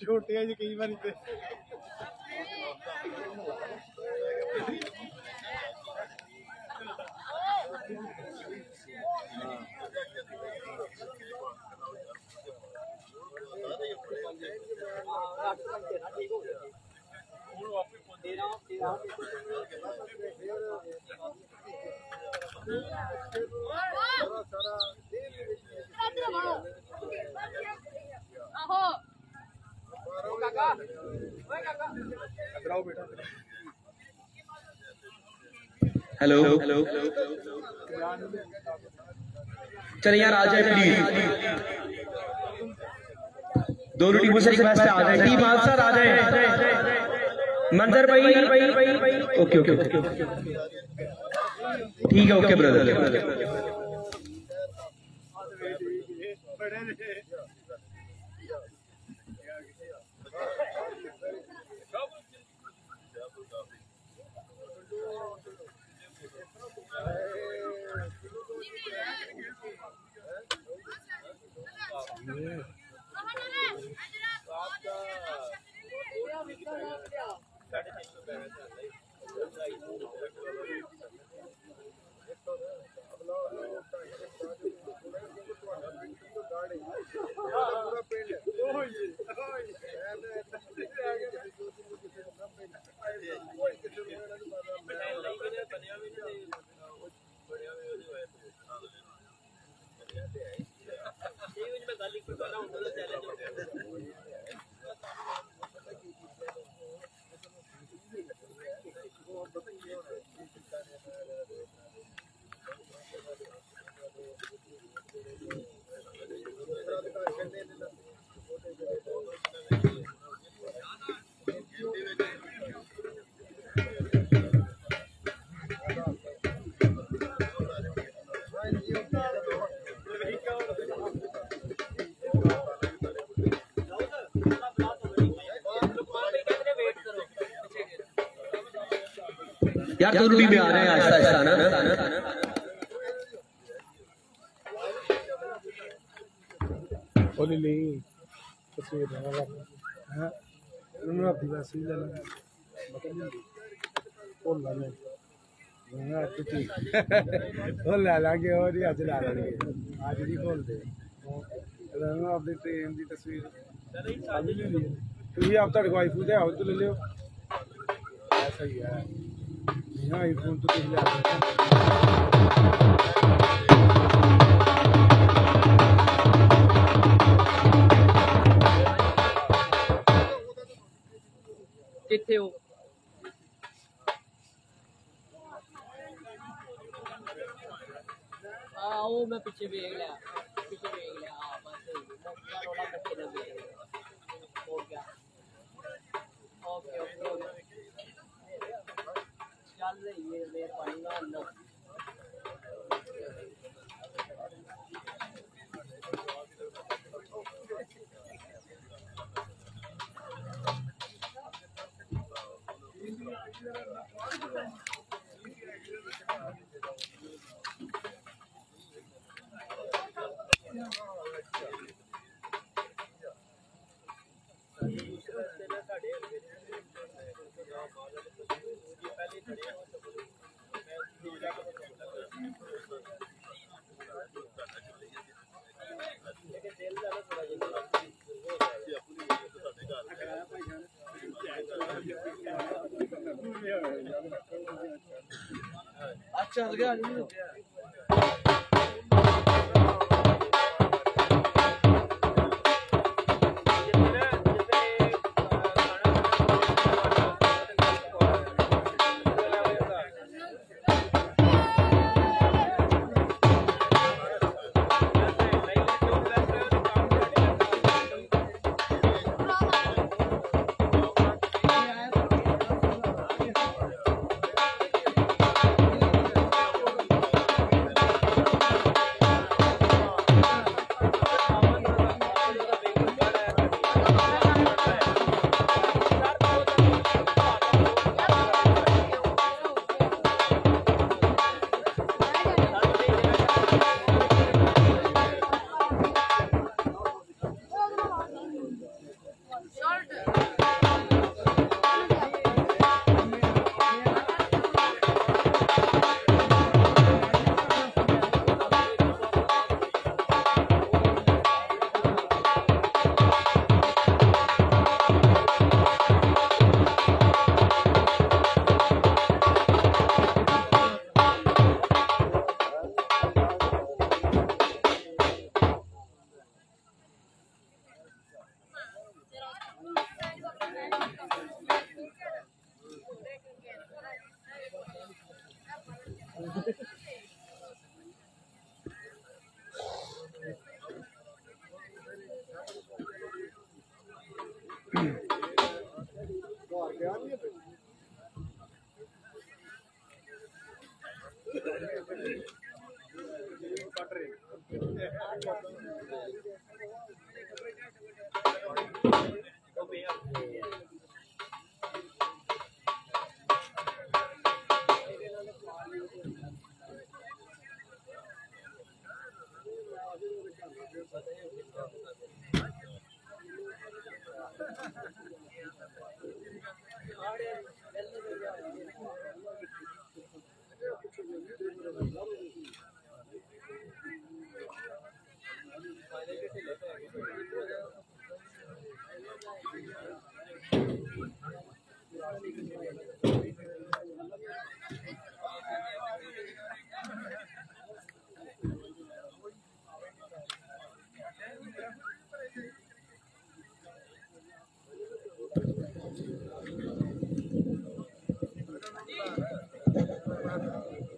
छोटे जी कई बार हेलो चलिए यार आ जाए प्लीज, दोनों टीमों से रिक्वेस्ट आ जाए, टीम आंसर आ जाए। मंजर भाई ओके ओके ठीक है, ओके ब्रदर। यार दोनों टीम आ रहे हैं आहिस्ता आहिस्ता ना। ला लागे और अज ला लेंगे, अज नहीं भूलते अपनी ट्रेन की तस्वीर आप तक आईफोन ले आओ तो ले लियो, ऐसा ही है आईफोन तो ले आओ। किथे हो हाँ वो मैं पीछे देख लिया हाँ बस रोला कच्चे लगे हो गया ओके चल रही है मेरे पानी ना अंदर चल गया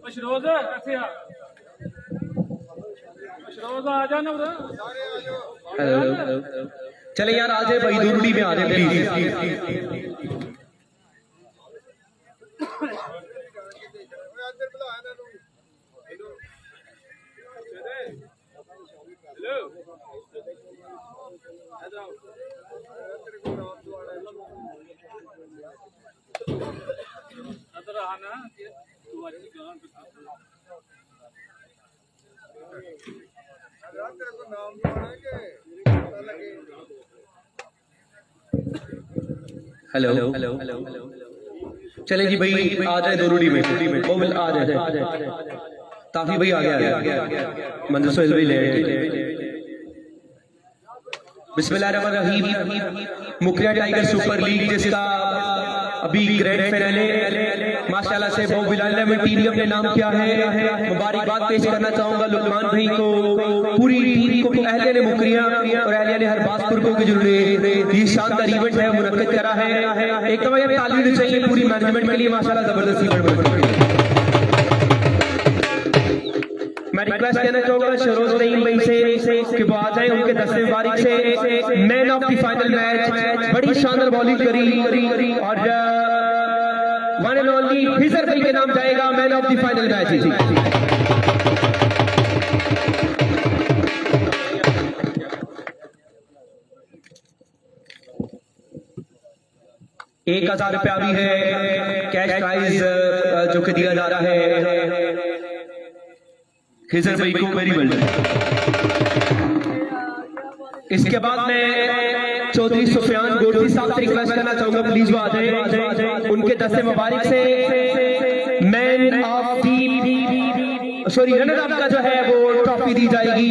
मशरोज कैसे मशरोज आ जाना उधर। चले यार आ जाए भाई, दूरडी में आ जाए प्लीज। हेलो चले जी भाई आ जाए दोरूडी में, वो आ जाए। ताफी भाई आ गया, मंदिर सोहेल भाई ले। बिस्मिल्लाहिर्रहमानिर्रहीम। मुकड़ियां टाइगर सुपर लीग जिसका अभी ग्रैंड फाइनल माशाल्लाह से बहुत बिलाल ने टीम ने अपने नाम किया है। मुबारकबाद पेश करना चाहूंगा लुकमान भाई को, पूरी टीम को, अहले ने मुकड़ियां और अहले ने हरबाजपुर को के जुड़े ये शानदार इवेंट है मुनक्किद करा है। एक तो ये तालीम चाहिए पूरी मैनेजमेंट के लिए माशाल्लाह जबरदस्त इवेंट। मैं रिक्वेस्ट करना चाहूंगा शरोज नईम भाई से कि वो आ जाए, उनके दस्ते मुबारक से man of the final match बड़ी शानदार बॉलिंग करी और वन एंड ओनली हिजर भाई के नाम जाएगा man of the final match. 1000 रुपया भी है कैश प्राइज जो कि दिया जा रहा है हिजर भाई को, वेरी वेल। इसके बाद मैं चौधरी सुफियान गोडवी साहब से रिक्वेस्ट करना चाहूंगा प्लीज वो आ जाए, उनके दस्ते मुबारक से man of the sorry runner up का जो है वो ट्रॉफी दी जाएगी।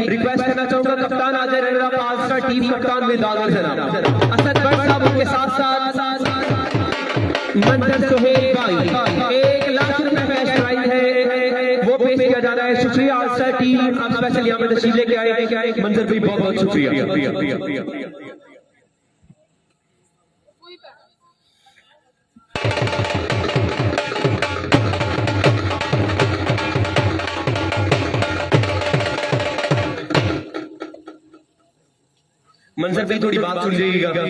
रिक्वेस्ट करना चाहूंगा कप्तान आ जाए, रनर अप आज का टीम कप्तान में दाखिल जनाब असद भट्ट साहब, उनके साथ साथ मंजर सोहेल भाई 1 लाख रुपए कैश प्राइज है वो पेश किया जा रहा है। शुक्रिया आल्सा टीम, आप स्पेशल यहाँ पे तशरीफ लेके आए, मंजर भाई बहुत बहुत शुक्रिया। मंजर भाई थोड़ी बात सुन लीजिएगा,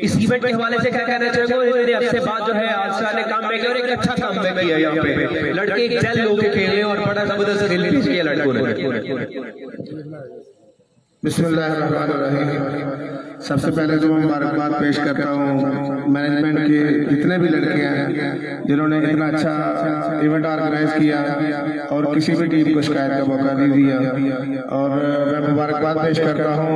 इस इवेंट के हवाले से क्या कहना चाहेंगे? इतने हफ्ते बाद जो है आल्सा ने काम किया और एक अच्छा काम किया यहाँ पे, लड़के एक जेल लोग खेले और बड़ा जबरदस्त खेल किया लड़कों ने। बिस्मिल्लाहिर्रहमानिर्रहीम। सबसे पहले तो मैं मुबारकबाद पेश करता हूँ मैनेजमेंट के जितने भी लड़के हैं जिन्होंने इतना अच्छा इवेंट ऑर्गेनाइज किया और किसी भी टीम को शिकायत का मौका नहीं दिया। और मैं मुबारकबाद पेश करता हूँ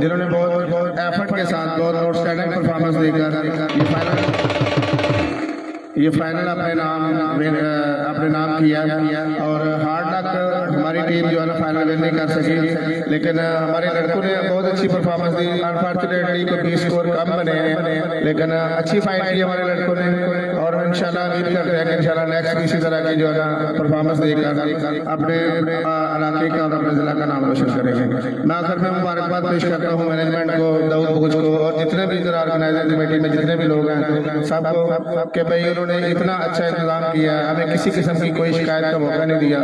जिन्होंने बहुत एफर्ट के साथ बहुत आउटस्टैंडिंग परफॉर्मेंस देकर ये फाइनल अपने नाम किया। और हार्ड लक हमारी टीम जो है ना फाइनल नहीं कर सकी, लेकिन हमारे लड़कों ने बहुत अच्छी परफॉर्मेंस दी। अनफॉर्चुनेटली कोई स्कोर कम बने हैं, लेकिन अच्छी फाइट की हमारे लड़कों ने और इंशाल्लाह उम्मीद करते हैं कि इंशाल्लाह नेक्स्ट इसी तरह की जो है ना परफॉर्मेंस देकर अपने इलाके का और अपने जिला का नाम रोशन करेंगे। मैं आखिर में मुबारकबाद पेश करता हूँ मैनेजमेंट को, दाऊद भुज को और जितने भी इधर ऑर्गेनाइजिंग कमेटी में जितने भी लोग हैं सबको के भाई उन्होंने इतना अच्छा इंतजाम किया, हमें किसी किस्म की कोई शिकायत का मौका नहीं दिया।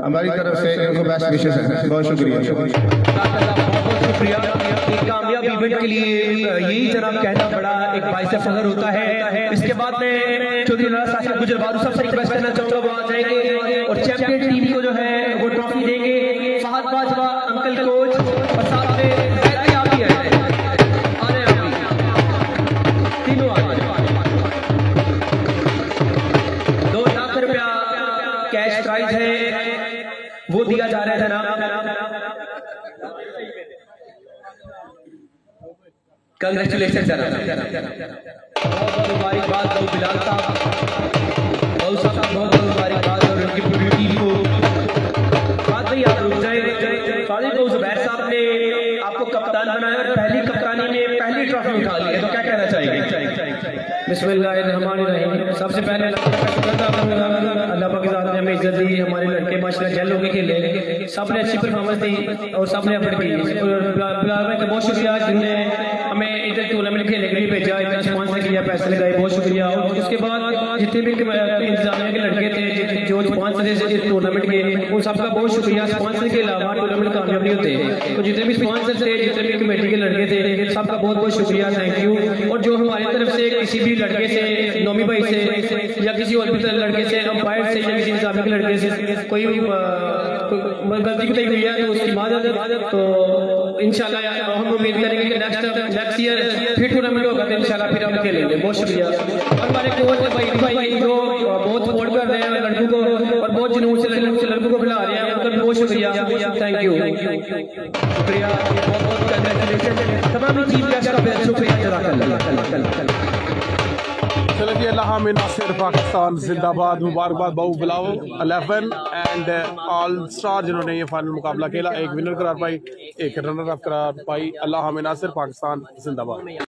हमारी तरफ से इनको बेस्ट विशेष है, बहुत शुक्रिया। बहुत शुक्रिया। एक कामयाब इवेंट के लिए यही जनाब कहना बड़ा एक बाइस फख्र होता है। इसके बाद में चौधरी राना गुजरात साहब से रिक्वेस्ट करना चाहूंगा वो आ जाएंगे और चैंपियन टीम को जो है वो ट्रॉफी देंगे। फहद बाजवा अंकल कोच और साथ में ज़ैबी आप भी हैं, आ रहे हैं तीनों आ रहे हैं। 2 लाख रुपया कैश प्राइज है वो दिया जा रहा है जनाब। कंग्रेचुलेशन जनाब, बहुत बहुत मुबारकबाद तो बिलाल साहब, बहुत बहुत मुबारकबाद और उनकी पूरी टीम को। फादी आप रुक जाए, फादी को ज़ुबैर साहब ने आपको कप्तान बनाया और पहली कप्तानी में पहली ट्रॉफी उठा ली है, तो क्या कहना चाहिए? बिस्मिल्लाहिर्रहमानिर्रहीम। सबसे पहले अल्लाह पाक की ज़ात ने हमें इज्जत दी, हमारे लड़के माशाल्लाह जेल होके खेले, सब ने अच्छी परफॉर्मेंस दी और सब ने एफर्ट की। बिलाल भाई का बहुत शुक्रिया जिन्होंने हमें इधर टूर्नामेंट खेलने के लिए भेजा, इतना स्पॉन्सर किया, पैसे लगाए, बहुत शुक्रिया। और उसके बाद जितने भी इंतजामिया के लड़के थे जो स्पॉन्सर थे इस टूर्नामेंट के, उन सबका बहुत शुक्रिया। स्पॉन्सर के अलावा टूर्नामेंट कामयाब नहीं होते, तो जितने भी स्पॉन्सर थे जितने भी कमेटी के लड़के थे सबका बहुत बहुत शुक्रिया, थैंक यू। और जो हमारी तरफ से किसी भी लड़के से, नौमी भाई से या किसी और भी लड़के से, अंपायर से या किसी इंतजामिया के लड़के से कोई गलती कोई हुई है तो उसकी माजरत, तो इंशाल्लाह हम उम्मीद करेंगे कि नेक्स्ट ईयर फिर टूर्नामेंट होगा तो इंशाल्लाह फिर हम खेलेंगे। बहुत शुक्रिया। और हमारे कोच भाई जो बहुत सपोर्ट कर रहे हैं लड़कों को और बहुत जुनून से लड़कों को खिला रहे हैं, उनका बहुत शुक्रिया, थैंक यू। शुक्रिया, बहुत बहुत कंग्रेचुलेशन तमाम चीफ गेस्ट का शुक्रिया जज़ाकल्लाह। चलो जी, अल्लाह में नासिर पाकिस्तान जिंदाबाद। मुबारकबाद बाबू बिलाल 11 एंड ऑल स्टार जिन्होंने ये फाइनल मुकाबला खेला, एक विनर करार पाई, एक रनर अप करार पाई। अल्लाह में नासिर पाकिस्तान जिंदाबाद।